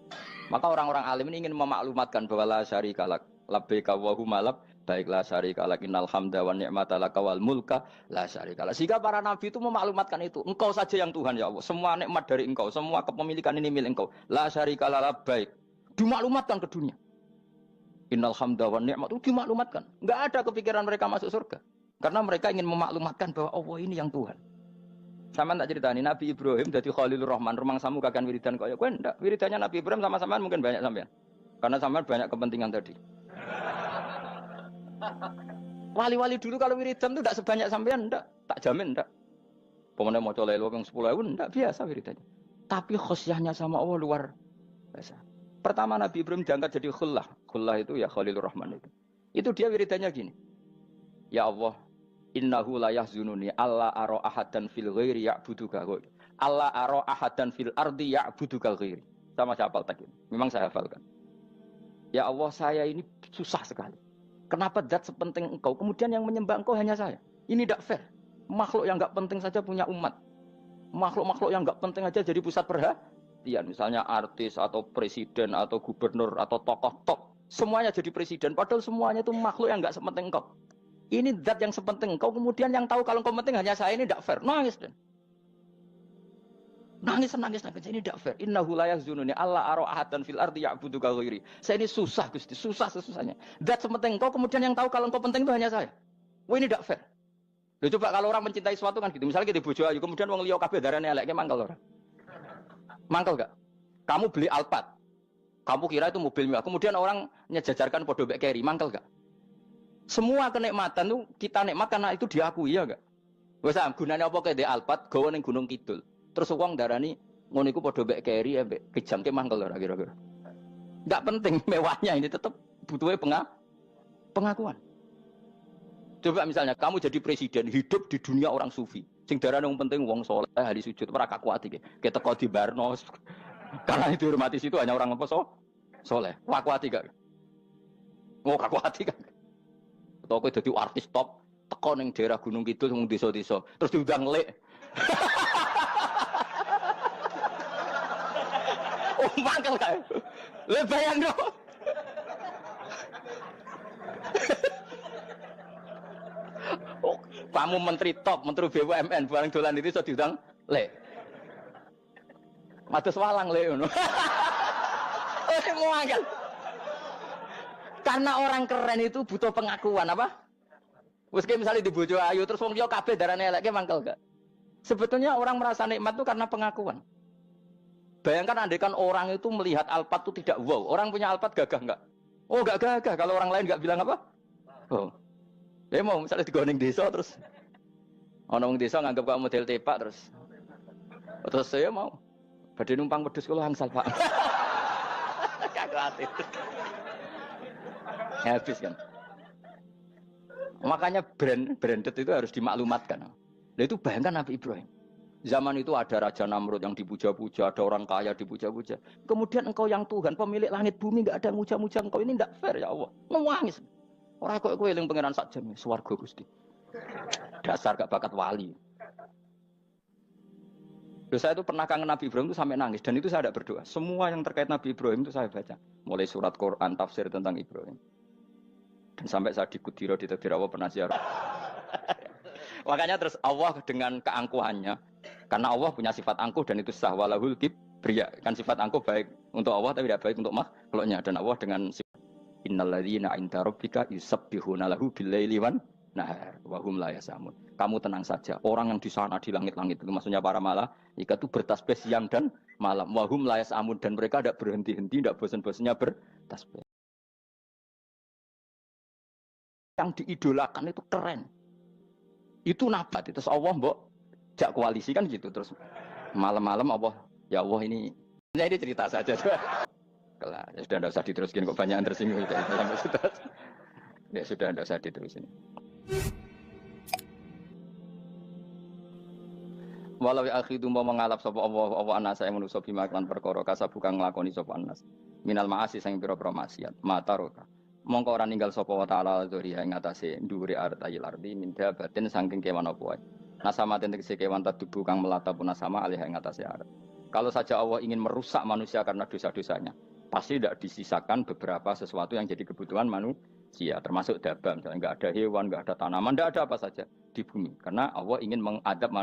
Maka orang-orang alim ini ingin memaklumatkan bahwa la syarika lak, labbaika wa humalab, baiklah syarika lak, innal hamda wa ni'mata laka wal mulka la syarika lak. Sehingga para nabi itu memaklumatkan itu. Engkau saja yang Tuhan ya Allah. Semua nikmat dari engkau, semua kepemilikan ini milik engkau. La syarika lak labbaik. Dimaklumatkan ke dunia. Innal hamda wa ni'mat itu dimaklumatkan. Enggak ada kepikiran mereka masuk surga. Karena mereka ingin memaklumatkan bahwa Allah ini yang Tuhan. Sama tak ceritani Nabi Ibrahim dari Khalilur Rahman, rumang samu kakan wiridan kaya kowe ndak. Wiridannya Nabi Ibrahim sama-sama mungkin banyak sampean. Karena sampean banyak kepentingan tadi. Wali-wali dulu kalau wiridan itu tidak sebanyak sampean ndak, tak jamin ndak. Pemene maca lelo ping 10.000 ndak biasa wiridannya. Tapi khosyahnya sama Allah luar biasa. Pertama Nabi Ibrahim diangkat jadi khullah. Khullah itu ya Khalilur Rahman itu. Itu dia wiridannya gini. Ya Allah, innahu la yahzununi alla ara ahadan fil ghairi ya'buduka. Alla ara ahadan fil ardi ya'buduka ghairi. Sama saya hafal tadi. Memang saya hafalkan. Ya Allah, saya ini susah sekali. Kenapa zat sepenting engkau kemudian yang menyembah engkau hanya saya? Ini tidak fair. Makhluk yang enggak penting saja punya umat. Makhluk-makhluk yang enggak penting aja jadi pusat perhatian. Misalnya artis atau presiden atau gubernur atau tokoh top, semuanya jadi presiden. Padahal semuanya itu makhluk yang enggak sepenting engkau. Ini zat yang sepenting engkau, kemudian yang tahu kalau engkau penting hanya saya, ini tidak fair. Nangis dan nangis. Ini tidak fair. Innahu la yahzununi alla ara ahadan fil ardi ya'buduka ghairi. Saya ini susah Gusti, susah sesusahnya. Zat sepenting engkau, kemudian yang tahu kalau engkau penting itu hanya saya. Wah ini tidak fair. Loh, coba kalau orang mencintai sesuatu kan gitu. Misalnya kita bojo ayu, kemudian wong liya kabeh darane elek, mangkel ora? Mangkel enggak? Kamu beli Alphard. Kamu kira itu mobil mewah. Kemudian orang nyejajarkan podo mek keri, mangkel enggak? Semua kenikmatan itu kita nikmat karena itu diakui ya enggak? Wes gunane apa kayak di Alphard gawa ning Gunung Kidul. Terus wong darani ngono iku padha mek keri ambek kejamke mangkel ora kira-kira. Enggak penting mewahnya ini tetap butuhnya pengakuan. Coba misalnya kamu jadi presiden hidup di dunia orang sufi. Sing darane wong penting wong saleh ahli sujud ora kakuat iki. Kita teko di Barno. Karena itu dihormati situ hanya orang apa soleh. Kakuat iki gak? Oh kakuat iki gak? Atau kowe dadi artis top, teko ning daerah Gunung Kidul mung desa-desa, terus diundang lek. Oh, mangkel kae. Le bayangno. Oh, kamu menteri top, menteri BUMN, barang dolan itu iso diundang lek. Mados walang lek ngono. Oh, mangkel. Karena orang keren itu butuh pengakuan apa? Wes misalnya di bojo ayu terus wong liya kabeh darane elek mangkel gak? Sebetulnya orang merasa nikmat itu karena pengakuan. Bayangkan andaikan orang itu melihat Alphard itu tidak wow. Orang punya Alphard gagah enggak? Oh enggak gagah. Kalau orang lain enggak bilang apa? Oh. Ya mau misalnya di ning desa terus ana wong desa nganggep kamu model tepak terus saya mau badhe numpang wedhus kula angsal Pak. Kagak habis kan. Makanya branded itu harus dimaklumatkan. Nah itu bayangkan Nabi Ibrahim. Zaman itu ada Raja Namrud yang dipuja-puja, ada orang kaya dipuja-puja. Kemudian engkau yang Tuhan, pemilik langit bumi, enggak ada yang muja-muja engkau. Ini enggak fair ya Allah. Nangis. Orang kok kowe eling pangeran sak jam swarga Gusti. Dasar gak bakat wali. Saya itu pernah kangen Nabi Ibrahim itu sampai nangis dan itu saya tidak berdoa. Semua yang terkait Nabi Ibrahim itu saya baca. Mulai surat Quran, tafsir tentang Ibrahim. Dan sampai saya di Kudiro di Tadbir Allah pernah ziarah. Makanya terus Allah dengan keangkuhannya. Karena Allah punya sifat angkuh dan itu sah walahul kibriya. Kan sifat angkuh baik untuk Allah tapi tidak baik untuk makhluknya. Dan Allah dengan sifat innalladzina 'inda rabbika yusabbihuna lahu bil-laili wan nahar wa hum la yasamun. Kamu tenang saja. Orang yang di sana di langit-langit itu maksudnya para malaikat itu bertasbih siang dan malam. Wa hum la yasamun dan mereka tidak berhenti-henti, tidak bosan-bosannya bertasbih. yang diidolakan itu keren. Itu nabat itu Allah mbok jak koalisi kan gitu terus malam-malam Allah ya Allah ini cerita saja. Kelar, ya sudah tidak usah diteruskin kok banyak yang tersinggung ya sudah tidak usah diterusin. Walau akhidu mau mengalap sapa Allah anas saya manusa bima kan perkara kasab bukan nglakoni sapa anas. Minal ma'asi sing pira-pira maksiat. Mataroka. Mongko ora ninggal sapa wa ta'ala dzuri ing atase dhuwure artayil ardi min dabatin saking kewan apa wae. Nasama tegese kewan tadubu kang melata pun nasama alih ing atase arat. Kalau saja Allah ingin merusak manusia karena dosa-dosanya, pasti tidak disisakan beberapa sesuatu yang jadi kebutuhan manusia, termasuk dabam, misalnya nggak ada hewan, nggak ada tanaman, nggak ada apa saja di bumi, karena Allah ingin mengadab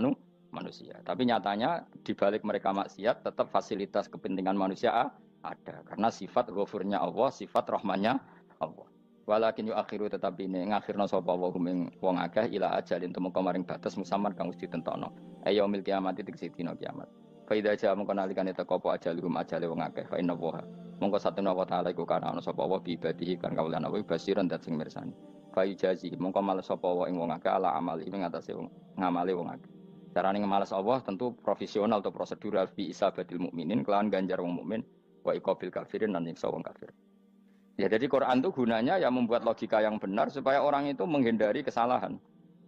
manusia. Tapi nyatanya di balik mereka maksiat, tetap fasilitas kepentingan manusia ada, karena sifat ghafurnya Allah, sifat rahmannya Allah. Walakin akhiru tetapi ini ngakhirna sapa wa hum wong akeh ila ajalin temu kemaring batas musamman kang wis ditentokno. Ayo mil kiamat iki dina kiamat. Fa idza jaa mongko nalikane teka apa ajaluhum ajale wong akeh fa inna wa mongko satuna wa taala iku kana ana sapa wa bi ibadihi kan kaulan wa basiran dat sing mirsani. Fa ijazi mongko males sapa wa ing wong akeh ala amali ing atase wong ngamale wong akeh. Carane ngemales Allah tentu profesional atau prosedural bi isabatil mukminin kelawan ganjar wong mukmin wa iqabil kafirin lan nyiksa wong kafir. Ya jadi Quran itu gunanya ya membuat logika yang benar supaya orang itu menghindari kesalahan.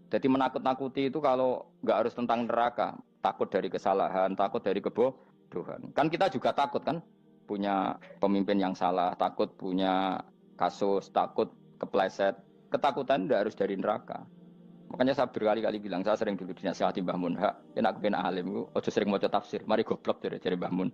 Jadi menakut-nakuti itu kalau nggak harus tentang neraka, takut dari kesalahan, takut dari kebodohan. Kan kita juga takut kan punya pemimpin yang salah, takut punya kasus, takut kepleset. Ketakutan tidak harus dari neraka. Makanya saya berkali-kali bilang, saya sering dulu dinasihati Mbah Mun, enak kena alim, ojo sering maca tafsir, mari goblok dari Mbah Mun.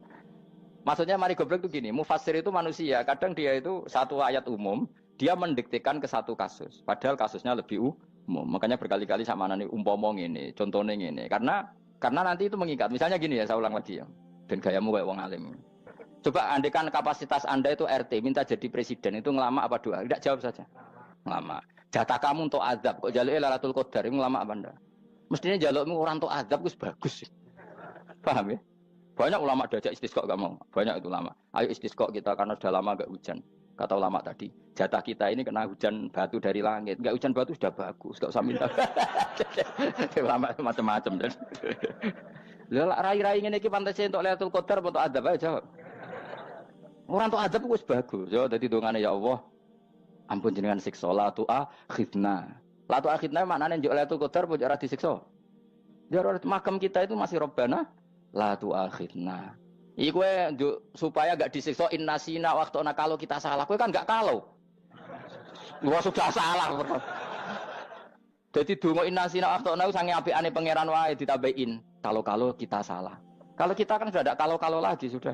Maksudnya mari goblok itu gini, mufassir itu manusia, kadang dia itu satu ayat umum, dia mendiktekan ke satu kasus, padahal kasusnya lebih umum. Makanya berkali-kali sama nani umpomong ini, contohnya ini, karena nanti itu mengikat. Misalnya gini ya, saya ulang lagi ya, dan gayamu kayak wong alim. Coba andekan kapasitas Anda itu RT, minta jadi presiden, itu ngelama apa doa? Tidak, jawab saja. Ngelama. Jatah kamu untuk azab, kok jaluk Lailatul Qadar, ngelama apa Anda? Mestinya jalukmu orang untuk azab itu bagus. Paham ya? Banyak ulama diajak istisqa gak mau. Banyak itu ulama. Ayo istisqa kita karena sudah lama gak hujan. Kata ulama tadi, jatah kita ini kena hujan batu dari langit. Gak hujan batu sudah bagus, gak usah minta. Ulama macam-macam. Lah rai-rai ngene iki pantese entuk Lailatul Qadar apa entuk azab aja jawab. Orang entuk azab wis bagus. Yo dadi dongane ya Allah. Ampun jenengan siksa la tu akhidna. La tu akhidna maknane njuk Lailatul Qadar apa ora disiksa. Ya makam kita itu masih Rabbana la tu'akhidna. Iku supaya gak disiksa innasina waqtuna kalau kita salah. Kowe kan gak kalau. Wah sudah salah. Jadi donga innasina waqtuna sange apikane pangeran wae ditambahin. Kalau kita salah. Kalau kita kan sudah ada kalau lagi sudah.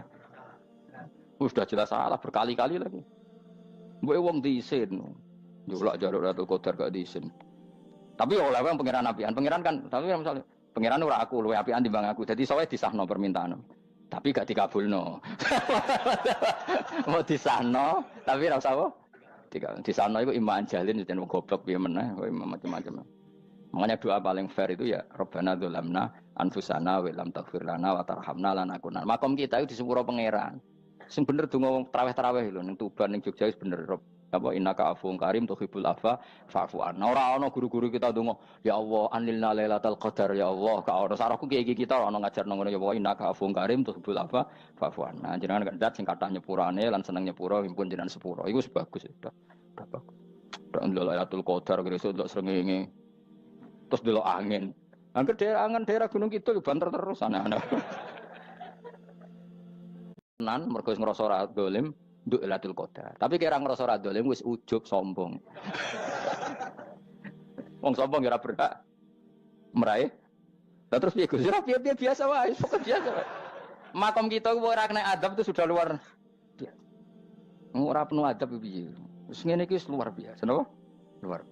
Sudah jelas salah berkali-kali lagi. Mbok wong diisin. Njolak jaluk Lailatul Qadar gak diisin. Tapi oleh wong pangeran apian. Pangeran kan tapi misalnya pengiran ora aku luwe apian timbang aku. Jadi sowe disahno permintaan. Tapi gak dikabulno. Mau disahno, tapi ora usah apa? Disahno iku iman jalin jan goblok piye meneh, kowe macam-macam. Makanya doa paling fair itu ya Rabbana dzalamna anfusana wa lam taghfir lana wa tarhamna lanakunanna. Makom kita itu di sepuro pangeran. Sing bener donga tarawih lho ning Tuban ning Jogja wis bener. Apa innaka afuwun karim tuhibbul afwa fa'fu anna. Ora ana guru-guru kita donga, ya Allah anilna lailatul qadar ya Allah. Ka ora sarahku iki kita ora ngajarno ngono ya Allah innaka afuwun karim tuhibbul afwa fa'fu anna. Jenengan kandat sing kathah nyepurane lan seneng nyepuro impun jenengan sepuro. Iku wis bagus sudah. Bagus. Dak lailatul qadar gresuk ndelok srengenge. Terus ndelok angin. Angger daerah Gunung Kidul banter terus aneh-aneh. Nan mergo ngrasa ora dolim nduk Lailatul Qadar. Tapi kira ngrasa ora dolim wis ujub sombong. Wong sombong ora berhak meraih. Lah terus piye Gus? Ora piye biasa wae, pokok biasa wae. Makom kita ku ora kena adab itu sudah luar biasa. Ora penuh adab piye. Wis ngene iki wis luar biasa, napa? Luar.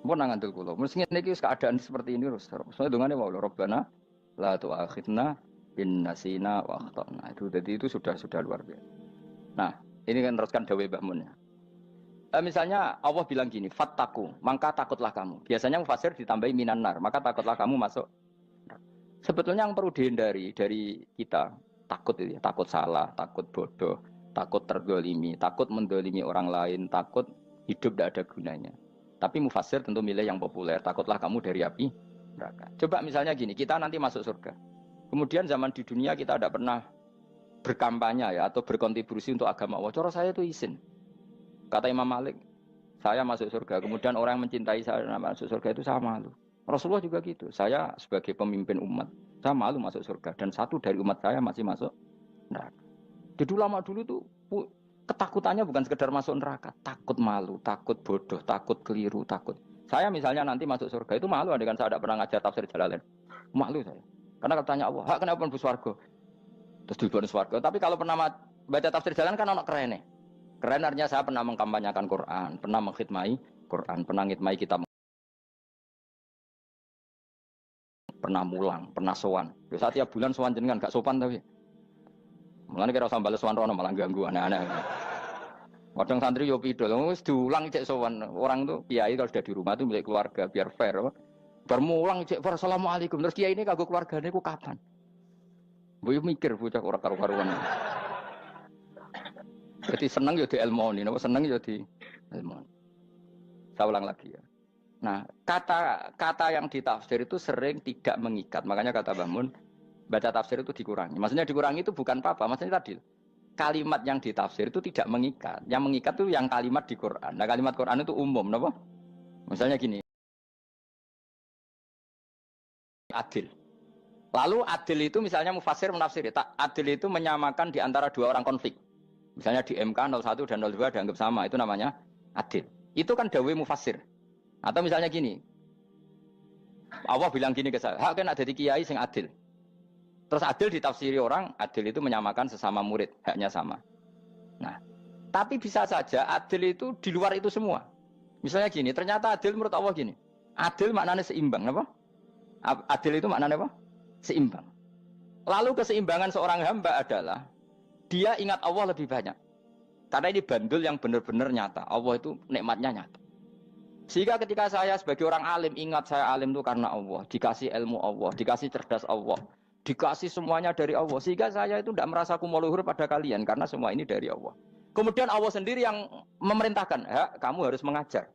Mun nang ngandel kula. Wis ngene iki wis keadaan seperti ini terus. Soale dongane wae Rabbana la tu'akhidna in nasina wa akhtana. Itu jadi itu sudah luar biasa. Nah, ini kan teruskan dawuh Mbah Mun ya. Misalnya Allah bilang gini, fattaku, maka takutlah kamu. Biasanya mufasir ditambahi minan nar, maka takutlah kamu masuk. Sebetulnya yang perlu dihindari dari kita takut itu ya, takut salah, takut bodoh, takut terdolimi, takut mendolimi orang lain, takut hidup tidak ada gunanya. Tapi mufassir tentu milih yang populer. Takutlah kamu dari api neraka. Coba misalnya gini, kita nanti masuk surga. Kemudian zaman di dunia kita tidak pernah berkampanye ya atau berkontribusi untuk agama Allah. Cara saya itu izin. Kata Imam Malik, saya masuk surga. Kemudian orang yang mencintai saya masuk surga itu saya malu. Rasulullah juga gitu. Saya sebagai pemimpin umat, saya malu masuk surga. Dan satu dari umat saya masih masuk neraka. Jadi ulama dulu tuh ketakutannya bukan sekedar masuk neraka, takut malu, takut bodoh, takut keliru, takut. Saya misalnya nanti masuk surga itu malu dengan saya tidak pernah ngajar tafsir Jalalain. Malu saya. Karena katanya Allah, hak kenapa pun swarga? Terus dibuat swarga. Tapi kalau pernah baca tafsir Jalalain kan anak keren nih. Keren artinya saya pernah mengkampanyakan Quran, pernah mengkhidmati Quran, pernah ngitmai kitab, pernah mulang, pernah sowan. Biasa tiap bulan sowan jenengan gak sopan tapi. Mulane kira usah bales sowan rono malah ganggu aneh-aneh. Kadang santri yo pidol, wis diulang cek sowan. Orang tuh kiai kalau sudah di rumah tuh milik keluarga biar fair. Bermulang cek assalamualaikum. Terus kiai ini kagok keluargane ku kapan? Boyo mikir bocah ora karu-karuan. Jadi seneng yo di ilmoni, napa seneng yo di ilmoni. Saya ulang lagi ya. Nah, kata yang ditafsir itu sering tidak mengikat. Makanya kata Mbah Mun, baca tafsir itu dikurangi. Maksudnya dikurangi itu bukan apa-apa, maksudnya tadi kalimat yang ditafsir itu tidak mengikat. Yang mengikat itu yang kalimat di Quran. Nah, kalimat Quran itu umum, napa? Misalnya gini. Adil. Lalu adil itu misalnya mufassir menafsir, adil itu menyamakan di antara dua orang konflik. Misalnya di MK 01 dan 02 dianggap sama, itu namanya adil. Itu kan dawai mufassir. Atau misalnya gini, Allah bilang gini ke saya, hak kan ada di kiai sing adil. Terus adil ditafsiri orang, adil itu menyamakan sesama murid, haknya sama. Nah, tapi bisa saja adil itu di luar itu semua. Misalnya gini, ternyata adil menurut Allah gini, adil maknanya seimbang, apa? Adil itu maknanya apa? Seimbang. Lalu keseimbangan seorang hamba adalah dia ingat Allah lebih banyak. Karena ini bandul yang benar-benar nyata. Allah itu nikmatnya nyata. Sehingga ketika saya sebagai orang alim, ingat saya alim itu karena Allah. Dikasih ilmu Allah, dikasih cerdas Allah. Dikasih semuanya dari Allah. Sehingga saya itu tidak merasa kumuluhur pada kalian. Karena semua ini dari Allah. Kemudian Allah sendiri yang memerintahkan, ya, kamu harus mengajar.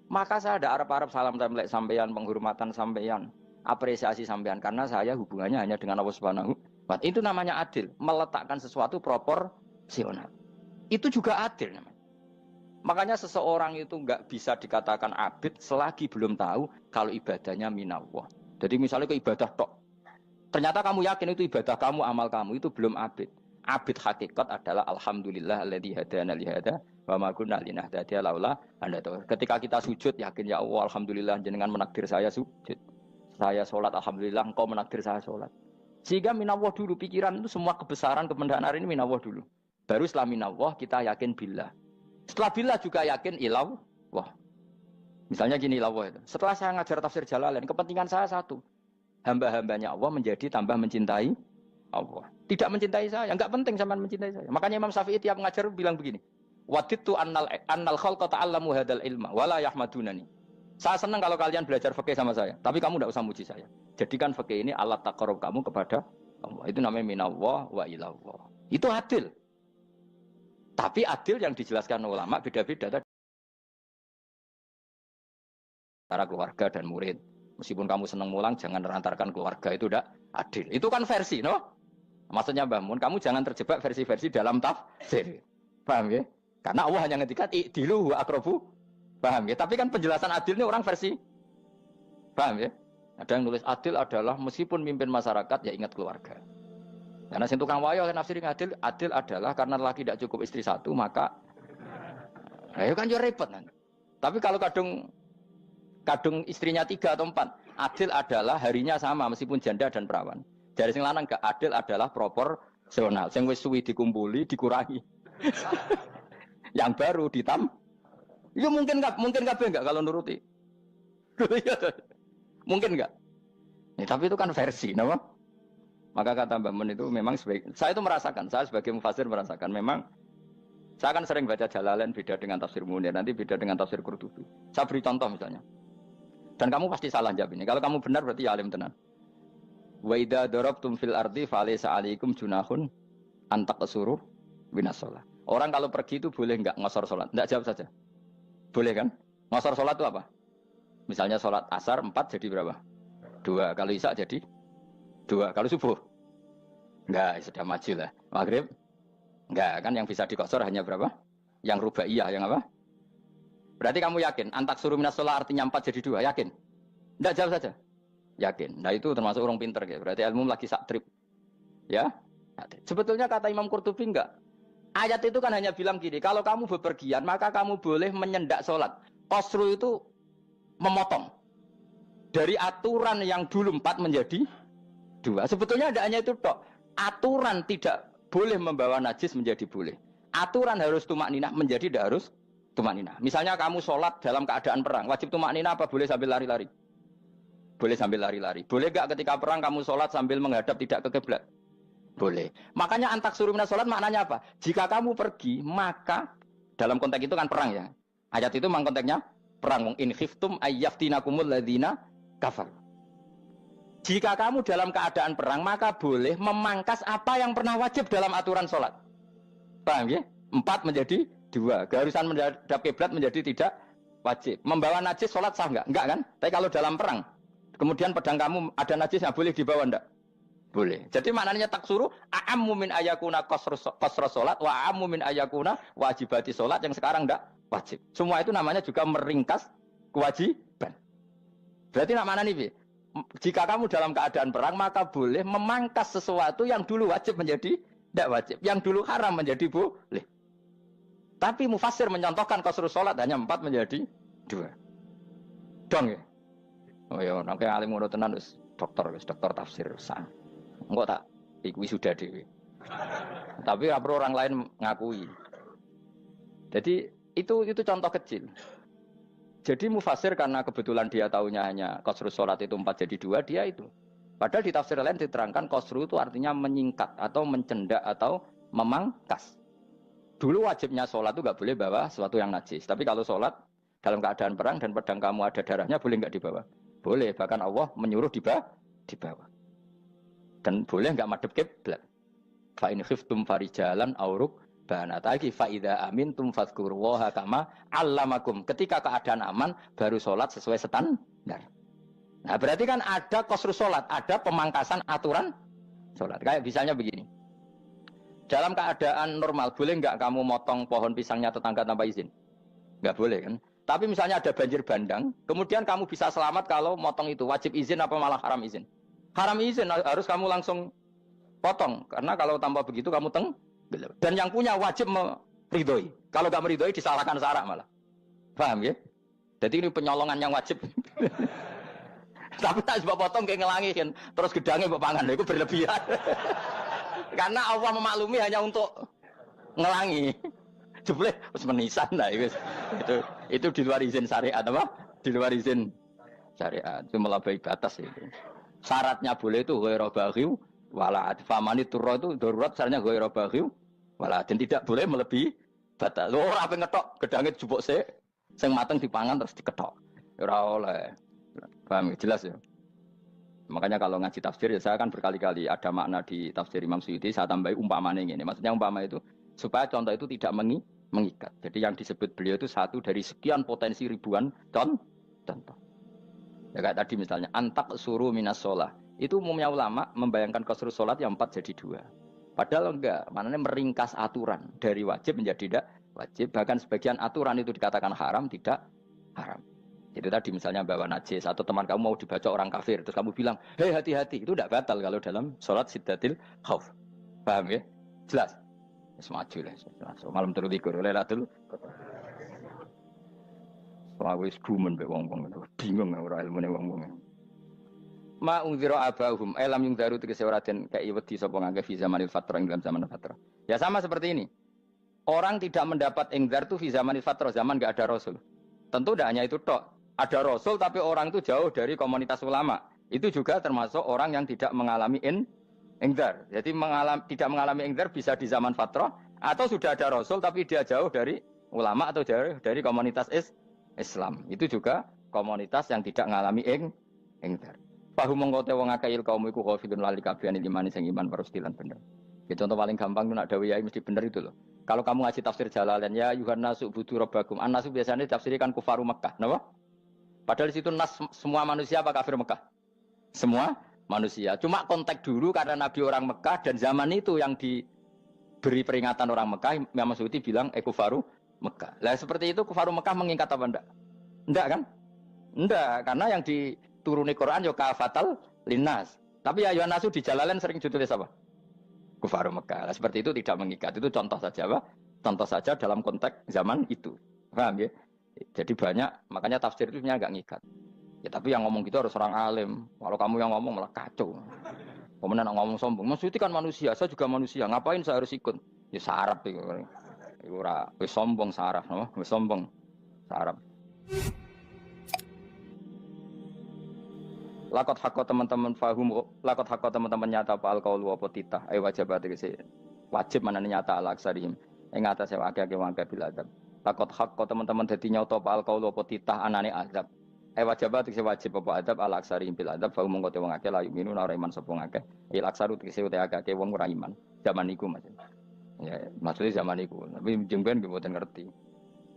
Maka saya ada Arab-Arab salam template sampeyan, penghormatan sampeyan, apresiasi sampeyan. Karena saya hubungannya hanya dengan Allah Subhanahu. Itu namanya adil, meletakkan sesuatu proporsional. Itu juga adil namanya. Makanya seseorang itu nggak bisa dikatakan abid selagi belum tahu kalau ibadahnya minallah. Jadi misalnya ke ibadah tok, ternyata kamu yakin itu ibadah kamu, amal kamu itu belum abid. Abid hakikat adalah alhamdulillah alladzi hadana li hada wa ma kunna linahtadiya laula anda tahu. Ketika kita sujud yakin ya Allah alhamdulillah jenengan menakdir saya sujud. Saya sholat alhamdulillah engkau menakdir saya sholat. Sehingga minallah dulu, pikiran itu semua kebesaran kemendaharan ini minallah dulu. Baru setelah minallah kita yakin billah. Setelah billah juga yakin ilallah. Misalnya gini ilallah itu. Setelah saya ngajar tafsir Jalalain, kepentingan saya satu. Hamba-hambanya Allah menjadi tambah mencintai Allah. Tidak mencintai saya, enggak penting sama mencintai saya. Makanya Imam Syafi'i tiap ngajar bilang begini. Wadidtu annal khalqa ta'allamu hadal ilma wala yahmadunani. Saya senang kalau kalian belajar fikih sama saya, tapi kamu tidak usah muji saya. Jadikan fikih ini alat taqarrub kamu kepada Allah. Itu namanya minallah wa ilallah. Itu adil. Tapi adil yang dijelaskan ulama beda-beda tadi. Antara keluarga dan murid. Meskipun kamu senang mulang, jangan merantarkan keluarga, itu tidak adil. Itu kan versi, no? Maksudnya Mbah Mun, kamu jangan terjebak versi-versi dalam tafsir. Paham ya? Karena Allah hanya ngendikan i'dilu wa aqrabu. Paham ya? Tapi kan penjelasan adil ini orang versi. Paham ya? Ada yang nulis adil adalah meskipun mimpin masyarakat ya ingat keluarga. Karena sing tukang wayo kan nafsirin adil adalah karena laki tidak cukup istri satu maka ayo kan yo repot nanti. Tapi kalau kadung istrinya 3 atau 4, adil adalah harinya sama meskipun janda dan perawan. Dari sing lanang gak adil adalah proporsional. Sing wis suwi dikumpuli dikurangi. Yang baru ya mungkin kabeh enggak kalau nuruti. Mungkin enggak. Ya, tapi itu kan versi, nama. Maka kata Mbak Mun itu memang saya itu merasakan, saya sebagai mufassir merasakan memang saya kan sering baca Jalalain beda dengan tafsir Munir, nanti beda dengan tafsir Qurtubi. Saya beri contoh misalnya. Dan kamu pasti salah jawab ini. Kalau kamu benar berarti ya alim tenan. Wa idza darabtum fil ardi falaysa 'alaikum junahun an taqsuru minas shalah. Orang kalau pergi itu boleh enggak ngosor salat? Enggak jawab saja. Boleh kan? Ngosor sholat itu apa? Misalnya sholat asar 4 jadi berapa? 2. Kalau isya jadi 2. Kalau subuh? Enggak, sudah maju lah. Maghrib? Enggak, kan yang bisa dikosor hanya berapa? Yang rubaiyah, yang apa? Berarti kamu yakin? Antak suruh minas sholat artinya 4 jadi 2, yakin? Enggak, jawab saja. Yakin. Nah itu termasuk orang pinter. Ya. Berarti ilmu lagi sak trip. Ya? Sebetulnya kata Imam Qurtubi enggak. Ayat itu kan hanya bilang gini, kalau kamu bepergian, maka kamu boleh menyendak sholat. Qasru itu memotong. Dari aturan yang dulu 4 menjadi 2. Sebetulnya tidak hanya itu, Dok. Aturan tidak boleh membawa najis menjadi boleh. Aturan harus tumak ninah menjadi tidak harus tumak ninah. Misalnya kamu sholat dalam keadaan perang, wajib tumak ninah apa boleh sambil lari-lari? Boleh sambil lari-lari. Boleh gak ketika perang kamu sholat sambil menghadap tidak ke kiblat? Boleh. Makanya antak suruh minas sholat maknanya apa? Jika kamu pergi, maka dalam konteks itu kan perang ya. Ayat itu memang konteksnya perang. In khiftum ayyaftinakumul ladzina kafar. Jika kamu dalam keadaan perang, maka boleh memangkas apa yang pernah wajib dalam aturan sholat. Paham ya? 4 menjadi 2. Keharusan menghadap kiblat menjadi tidak wajib. Membawa najis sholat sah enggak? Enggak kan? Tapi kalau dalam perang, kemudian pedang kamu ada najisnya, boleh dibawa enggak? Boleh. Jadi maknanya taksuru a'ammu min ayakuna qasra sholat wa a'ammu min ayakuna wajibati sholat yang sekarang enggak wajib. Semua itu namanya juga meringkas kewajiban. Berarti nak mana nih? Jika kamu dalam keadaan perang maka boleh memangkas sesuatu yang dulu wajib menjadi tidak wajib, yang dulu haram menjadi boleh. Tapi mufassir mencontohkan qasru sholat hanya 4 menjadi 2. Dong ya. Oh ya, nangke alim ngono tenan wis dokter tafsir sang. Engko tak iku sudah dhewe. Tapi ora perlu orang lain ngakui. Jadi itu contoh kecil. Jadi mufassir karena kebetulan dia tahunya hanya qasru sholat itu 4 jadi 2, dia itu. Padahal di tafsir lain diterangkan qasru itu artinya menyingkat atau mencendak atau memangkas. Dulu wajibnya sholat itu nggak boleh bawa sesuatu yang najis. Tapi kalau sholat dalam keadaan perang dan pedang kamu ada darahnya, boleh nggak dibawa? Boleh. Bahkan Allah menyuruh dibawa. Dan boleh nggak madhep kiblat. Fa in khiftum farijalan auruk banataki fa idza amintum fadhkurullaha kama 'allamakum. Ketika keadaan aman baru sholat sesuai standar. Nah, berarti kan ada qasru sholat, ada pemangkasan aturan sholat. Kayak misalnya begini. Dalam keadaan normal boleh nggak kamu motong pohon pisangnya tetangga tanpa izin? Nggak boleh kan? Tapi misalnya ada banjir bandang, kemudian kamu bisa selamat kalau motong itu wajib izin apa malah haram izin? Haram izin, harus kamu langsung potong. Karena kalau tanpa begitu kamu tenggelam. Dan yang punya wajib meridhoi. Kalau nggak meridhoi disalahkan syarak malah. Paham ya? Jadi ini penyolongan yang wajib. Tapi tak sebab potong kayak ngelangin. Terus gedangnya berpangan. Itu berlebihan. Karena Allah memaklumi hanya untuk ngelangi. Jebule harus menisan lah. Itu di luar izin syariat apa? Di luar izin syariat. Itu melampaui batas itu. Syaratnya boleh itu ghairu baghiw wala famani turra itu darurat syaratnya ghairu baghiw wala dan tidak boleh melebihi batas. Lho ora ape ngetok gedange jupuk sik sing mateng dipangan terus diketok. Ora oleh. Paham jelas ya. Makanya kalau ngaji tafsir ya saya kan berkali-kali ada makna di tafsir Imam Suyuti saya tambahi umpamanya ini. Maksudnya umpama itu supaya contoh itu tidak mengikat. Jadi yang disebut beliau itu satu dari sekian potensi ribuan contoh. Ya kayak tadi misalnya antak suruh minas sholat. Itu umumnya ulama membayangkan qasru sholat yang 4 jadi 2. Padahal enggak, maknanya meringkas aturan dari wajib menjadi tidak wajib. Bahkan sebagian aturan itu dikatakan haram, tidak haram. Jadi tadi misalnya bawa najis atau teman kamu mau dibaca orang kafir, terus kamu bilang, hei hati-hati, itu tidak batal kalau dalam sholat siddatil khauf. Paham ya? Jelas? Semaju lah. Malam terus likur, lelatul. Wis gumen mbek wong-wong bingung ora ilmune wong-wong. Ma ungzira abahum alam yung daru tegese ora den kei wedi sapa ngangge fi zamanil fatrah ing dalam zaman fatrah. Ya sama seperti ini. Orang tidak mendapat ingzar itu fi zamanil fatrah, zaman enggak ada rasul. Tentu tidak hanya itu tok. Ada rasul tapi orang itu jauh dari komunitas ulama. Itu juga termasuk orang yang tidak mengalami ingzar. Jadi tidak mengalami ingzar bisa di zaman fatrah atau sudah ada rasul tapi dia jauh dari ulama atau jauh dari komunitas Islam. Itu juga komunitas yang tidak ngalami ingzar. Pahu mengkote wong akeh kaum iku khafidun lali kabehane limane sing iman parustilan bener. Ya contoh paling gampang itu nak dawuh yai mesti bener itu loh. Kalau kamu ngaji tafsir Jalalain ya Yuhannasu budu robbakum. An-nasu biasanya ditafsirkan kufaru Mekah, napa? Padahal di situ nas semua manusia apa kafir Mekah? Semua manusia. Cuma konteks dulu karena Nabi orang Mekah dan zaman itu yang diberi peringatan orang Mekah, Imam Suyuti bilang kufaru Mekah. Lah seperti itu kufaru Mekah mengikat apa enggak? Enggak kan? Enggak, karena yang dituruni Quran yo kafatal linnas. Tapi ya Yuhannasu di Jalalain sering ditulis apa? Kufaru Mekah. Nah, seperti itu tidak mengikat. Itu contoh saja, Pak. Contoh saja dalam konteks zaman itu. Paham ya? Jadi banyak, makanya tafsir itu sebenarnya agak ngikat. Ya tapi yang ngomong gitu harus orang alim. Kalau kamu yang ngomong malah kacau. Kemudian ngomong sombong. Maksudnya kan manusia, saya juga manusia. Ngapain saya harus ikut? Ya sarap itu. Ora wis sombong sarap, no? Wis sombong sarap. Lakot hakko teman-teman fahum, lakot hakko teman-teman nyata apa alkaulu apa titah, wajibat itu wajib mana nyata ala aksarihim, yang atas saya wakil bil adab. Lakot hakko teman-teman jadi nyata apa alkaulu apa titah anane adab, wajibat itu wajib apa adab ala aksarihim bil adab, fahum mengkote wong akeh layu minu nara iman sopong akeh, aksaru itu saya akeh wong ora iman, zaman iku mas, ya maksudnya zaman iku, tapi jengben gue buatan ngerti,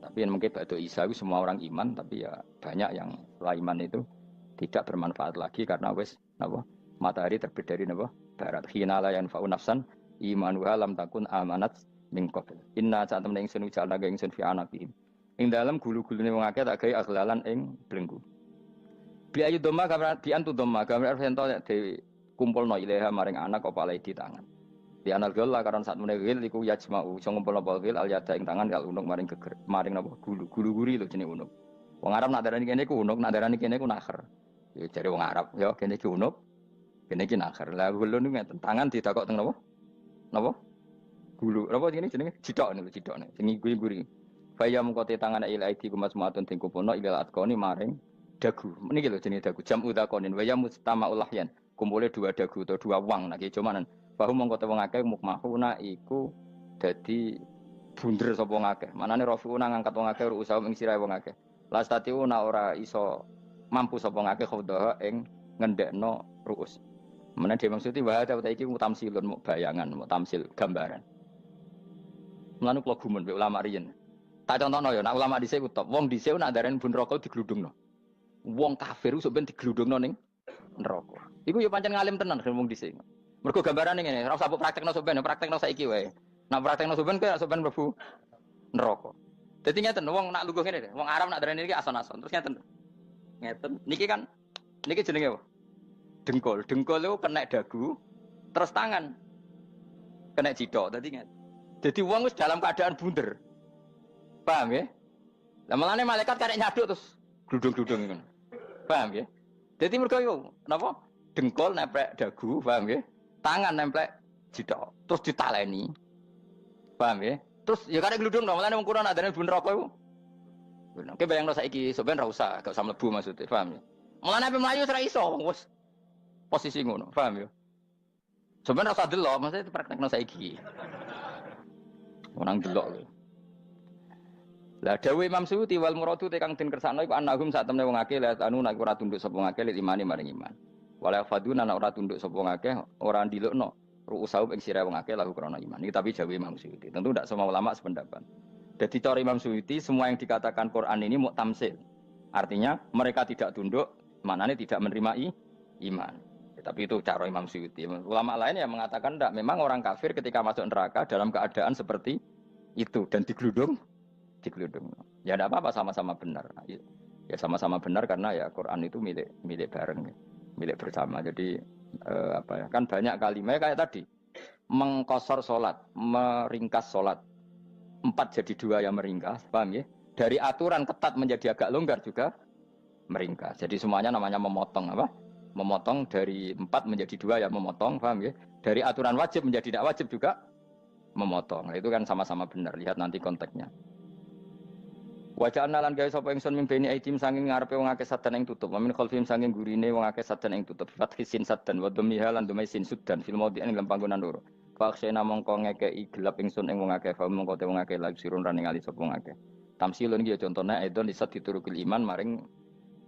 tapi yang mungkin batu Isa itu semua orang iman, tapi ya banyak yang setelah iman itu tidak bermanfaat lagi karena wis napa matahari terbit dari napa barat khinala yang fa'u nafsan imanuha lam takun amanat min qabl inna sa'atam ingsun ujal naga ingsun fi anaqihim ing dalam gulu-gulune wong akeh tak gawe aghlalan ing belenggu bi ayu doma kamar di antu doma kamar sento dewi kumpulno ilaha maring anak apa alai di tangan di anal gel karena saat menegil iku yajma'u iso ngumpulno gil al yada ing tangan kal unuk maring geger maring napa gulu-guri lho jenenge unuk wong Arab nak darani kene ku unuk nak darani kene ku nakher. Ya cari wong Arab, ya kene ki unuk, kene ki nakher. Lah gulu niku ngeten, tangan ditakok teng napa? Napa? Gulu. Napa jenenge jenenge? Cidok niku cidokne. Sing guri-guri. Faya mengkote tangan ila aidi kumasmatun ting kupono ila atkoni maring dagu. Niki lho jenenge dagu. Jam udakonin waya mustama ulahyan. Kumpule dua dagu atau dua wang nah ki cumanan. Bahu mengkote wong akeh mukmahuna iku dadi bunder sapa wong akeh. Manane rafiuna ngangkat wong akeh usaha ing sirahe wong akeh. Lastatiuna ora iso mampu sapa ngake khodaha ing ngendekno ruus. Meneh dhewe maksud wa ta iki mutamsilun mu bayangan, mu tamsil gambaran. Mulane kula gumun mbek ulama riyen. Tak contohno ya, nek ulama dhisik ku top. Wong dhisik nek ndaren bun neraka digludungno. Wong kafir sok ben digludungno ning neraka. Iku ya pancen ngalim tenan wong dhisik. Mergo gambarane ngene, ora usah praktekno sok ben, praktekno saiki wae. Nek praktekno sok ben kok sok ben mlebu neraka. Dadi ngeten wong nak lungguh ngene, wong Arab nak darani iki ason-ason. Terus ngeten. Ngeten. Niki kan niki jenenge apa? Dengkul. Dengkul itu kena dagu, terus tangan kena cidok. Dadi ngeten. Dadi wong wis dalam keadaan bunder. Paham ya? Lah malane malaikat karek nyaduk terus gludung-gludung ngono. Paham ya? Dadi mergo yo napa? Dengkul nempel dagu, paham ya? Tangan nempel cidok. Terus ditaleni. Paham ya? Terus ya karek gludung dong, malane wong kuno nak darane bunder apa iku? Oke bayangno saiki sampean ra usah, gak usah mlebu maksudnya, paham ya? Mulane ape mlayu ora iso, wis posisi ngono, paham ya? Sampeyan ra usah delok, maksudnya praktekno saiki. Orang delok lho. Lah dawuh Imam Suyuti wal muradu te kang den kersakno iku annahum sak temne wong akeh la anu nek ora tunduk sapa wong akeh imani maring iman. Wala faduna nek ora tunduk sapa wong akeh ora ndilukno ru'usau ing sira wong akeh lahu krana iman. Iki tapi dawuh Imam Suyuti. Tentu tidak semua ulama sependapat. Jadi cara Imam Suyuti semua yang dikatakan Quran ini mau tamsil. Artinya mereka tidak tunduk, maknanya tidak menerima iman. Tapi itu cara Imam Suyuti. Ulama lain yang mengatakan tidak. Memang orang kafir ketika masuk neraka dalam keadaan seperti itu dan digeludung. Ya tidak apa-apa sama-sama benar. Ya sama-sama benar karena ya Quran itu milik bareng, milik bersama. Jadi kan banyak kalimat kayak tadi mengkosor sholat, meringkas sholat. 4 jadi 2 yang meringkas, paham ya? Dari aturan ketat menjadi agak longgar juga meringkas. Jadi semuanya namanya memotong apa? Memotong dari 4 menjadi 2 yang memotong, paham ya? Dari aturan wajib menjadi tidak wajib juga memotong. Nah, itu kan sama-sama benar. Lihat nanti konteksnya. Waja'alna lan gawe sapa ingsun mimpeni aitim sanging ngarepe wong akeh sadan ing tutup. Wa min khalfihim sanging gurine wong akeh sadan ing tutup. Fathisin sadan wa dhammiha lan dhamai sin sudan fil maudhi'in ing panggonan loro. Faksena mongko ngekeki gelap ingsun ing wong akeh, fa mongko te wong akeh lagi sirun rane ngali sapa wong akeh. Tamsilun iki ya contone edon isat diturukil iman maring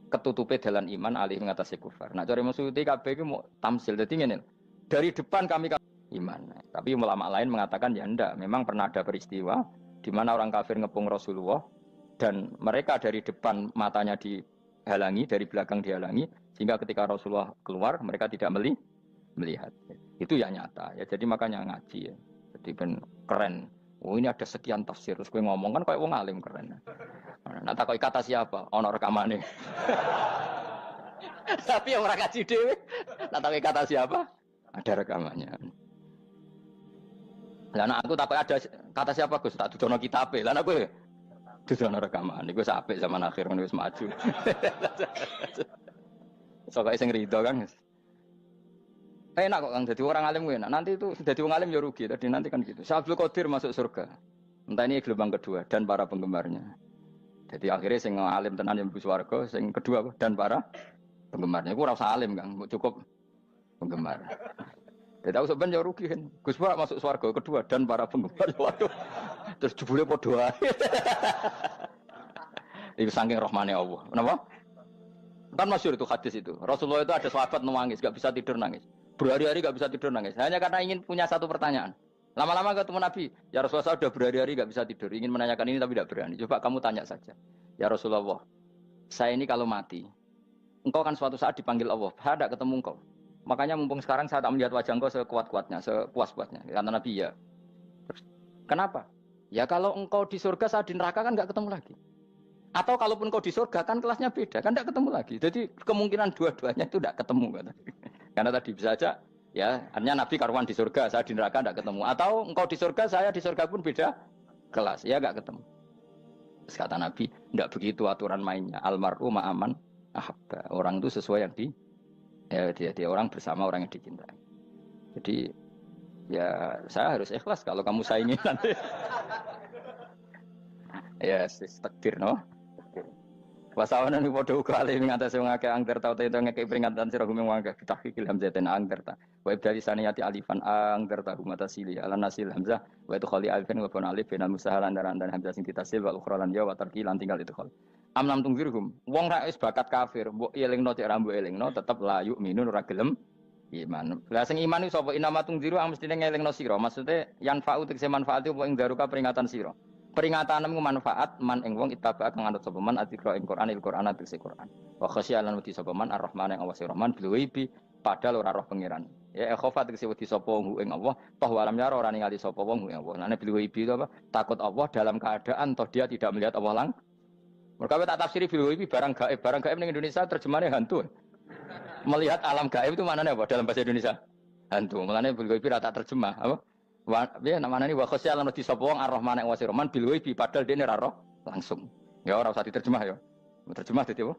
ketutupe dalan iman alih ngatasi kufar. Nah cara maksudé kabeh iki mau tamsil. Dadi ngene. Dari depan kami iman. Tapi ulama lain mengatakan ya enggak, memang pernah ada peristiwa di mana orang kafir ngepung Rasulullah dan mereka dari depan matanya dihalangi, dari belakang dihalangi, sehingga ketika Rasulullah keluar mereka tidak melihat. Itu ya nyata ya. Jadi makanya ngaji ya. Jadi ben keren. Oh ini ada sekian tafsir. Terus gue ngomong kan kayak wong alim keren. Nah takoi kata siapa? Ono rekamane. Tapi yang orang ngaji dhewe. Nah takoi kata siapa? Ada rekamannya. Lah anak aku takoi ada kata siapa Gus? Tak dudono kitabe. Lah aku dudono rekaman. Iku apik zaman akhir wis maju. Soale sing rido kan. Enak kok Kang jadi orang alim gue enak. Nanti itu jadi orang alim ya rugi. Tadi nanti kan gitu. Syaikhul Qadir masuk surga. Entah ini gelombang kedua dan para penggemarnya. Jadi akhirnya sing alim tenan yang buswarga, sing kedua dan para penggemarnya. Gue rasa alim Kang, cukup penggemar. Jadi aku sebenarnya rugi kan. Gus Pak masuk surga kedua dan para penggemar. Waduh. Terus jebule padha wae. Itu saking rahmane Allah. Kenapa? Kan masyhur itu hadis itu. Rasulullah itu ada sahabat nangis, gak bisa tidur nangis. Berhari-hari gak bisa tidur nangis. Hanya karena ingin punya satu pertanyaan. Lama-lama ketemu Nabi. Ya Rasulullah saya sudah berhari-hari gak bisa tidur. Ingin menanyakan ini tapi tidak berani. Coba kamu tanya saja. Ya Rasulullah, saya ini kalau mati, engkau kan suatu saat dipanggil Allah. Saya tidak ketemu engkau. Makanya mumpung sekarang saya tak melihat wajah engkau sekuat-kuatnya, sepuas-puasnya. Kata Nabi ya. Terus, kenapa? Ya kalau engkau di surga, saya di neraka kan gak ketemu lagi. Atau kalaupun kau di surga kan kelasnya beda, kan tidak ketemu lagi. Jadi kemungkinan dua-duanya itu tidak ketemu kata. Karena tadi bisa saja ya, artinya Nabi karuan di surga, saya di neraka tidak ketemu. Atau engkau di surga, saya di surga pun beda kelas, ya enggak ketemu. Terus kata Nabi, tidak begitu aturan mainnya. Almarhum ma'aman ahabba. Orang itu sesuai yang dia orang bersama orang yang dicintai. Jadi ya saya harus ikhlas kalau kamu saingi nanti. Ya, takdir no. Wasawana ni podo kali ngatasi wong akeh angger tau itu ngekek peringatan sira gumeng wong akeh tahqiqil hamzatain angger ta. Wa ibdali saniyati alifan angger ta humata sili ala nasil hamzah wa itu khali alifan wa pun alif binal musahalan dan hamzah sing ditasil wal ukhra lan ya wa tarki lan tinggal itu khol. Amnam tungzirhum wong ra wis bakat kafir mbok elingno cek ra mbok elingno tetep la yuk minun ora gelem iman. Lah sing iman iku sapa inama tungziru mestine ngelingno sira. Maksude yan fa'u tegese manfaat apa ing daruka peringatan sira. Peringatanmu manfaat man ing wong ittaba kang anut sapa man atikra ing Quran Quran atis Quran. Wa khasyialan wedi sapa man Ar-Rahman ing Allah Rahman bilwibi padahal ora roh pangeran. Ya khofa tegese wedi sapa wong ing Allah toh walam yara ora ningali sapa wong ing Allah. Nane bilwibi itu apa? Takut Allah dalam keadaan toh dia tidak melihat Allah lang. Mergo tak tafsiri bilwibi barang gaib ning Indonesia terjemahannya hantu. Melihat alam gaib itu maknanya apa dalam bahasa Indonesia? Hantu. Mulane bilwibi ra tak terjemah apa? Ya namanya ini wakosya lan di sapa wong Ar-Rahman wa Rahman bil ghaibi padahal dene ra roh langsung. Ya ora usah diterjemah ya. Terjemah dadi apa?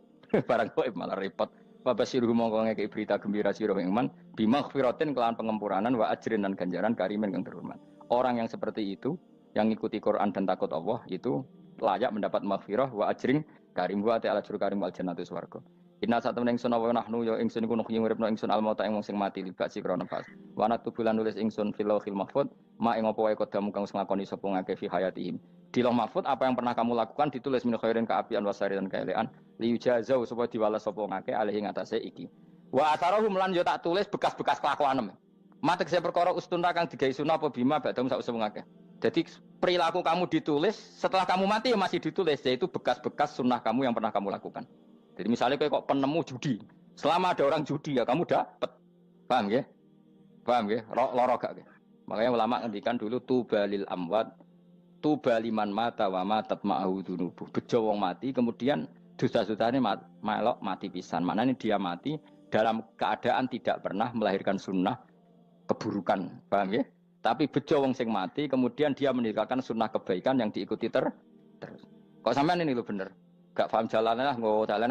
Barang gaib malah repot. Wa basiruhum mongko ngekeki berita gembira sira ing iman bimaghfiratin kelawan pengempuran wa ajrin dan ganjaran karimin kang terhormat. Orang yang seperti itu yang ikuti Quran dan takut Allah itu layak mendapat maghfirah wa ajrin karim wa ta'ala jur karim wal jannatu swarga. Inna satu ingsun wa nahnu ya ingsun iku nuhyi uripno ingsun al mauta ing wong sing mati libasi krana pas. Wa natubulan nulis ingsun fil lauhil mahfuz ma ing apa wae kodamu kang nglakoni sapa ngake fi hayatihim. Di lauh mahfuz apa yang pernah kamu lakukan ditulis min khairin kaapian wasari dan kaelean liujazau supaya diwales sapa ngake alih ing atase iki. Wa atharahum lan yo tak tulis bekas-bekas kelakuanem. Matek se perkara ustuna kang digawe sunah apa bima badam sak usum ngake. Jadi perilaku kamu ditulis setelah kamu mati ya masih ditulis yaitu bekas-bekas sunnah kamu yang pernah kamu lakukan. Jadi misalnya kayak kok penemu judi, selama ada orang judi ya kamu dapat, paham ya? Paham ya? Loro gak ya? Makanya ulama ngendikan dulu tubalil amwat, tubaliman mata wa matat ma'ahu dunubu. Bejo wong mati, kemudian dosa-dosanya melok mati pisan. Maknanya dia mati dalam keadaan tidak pernah melahirkan sunnah keburukan, paham ya? Tapi bejo wong sing mati, kemudian dia meninggalkan sunnah kebaikan yang diikuti terus. Kok sampean ini lo bener? Gak paham jalannya lah, nggak jalan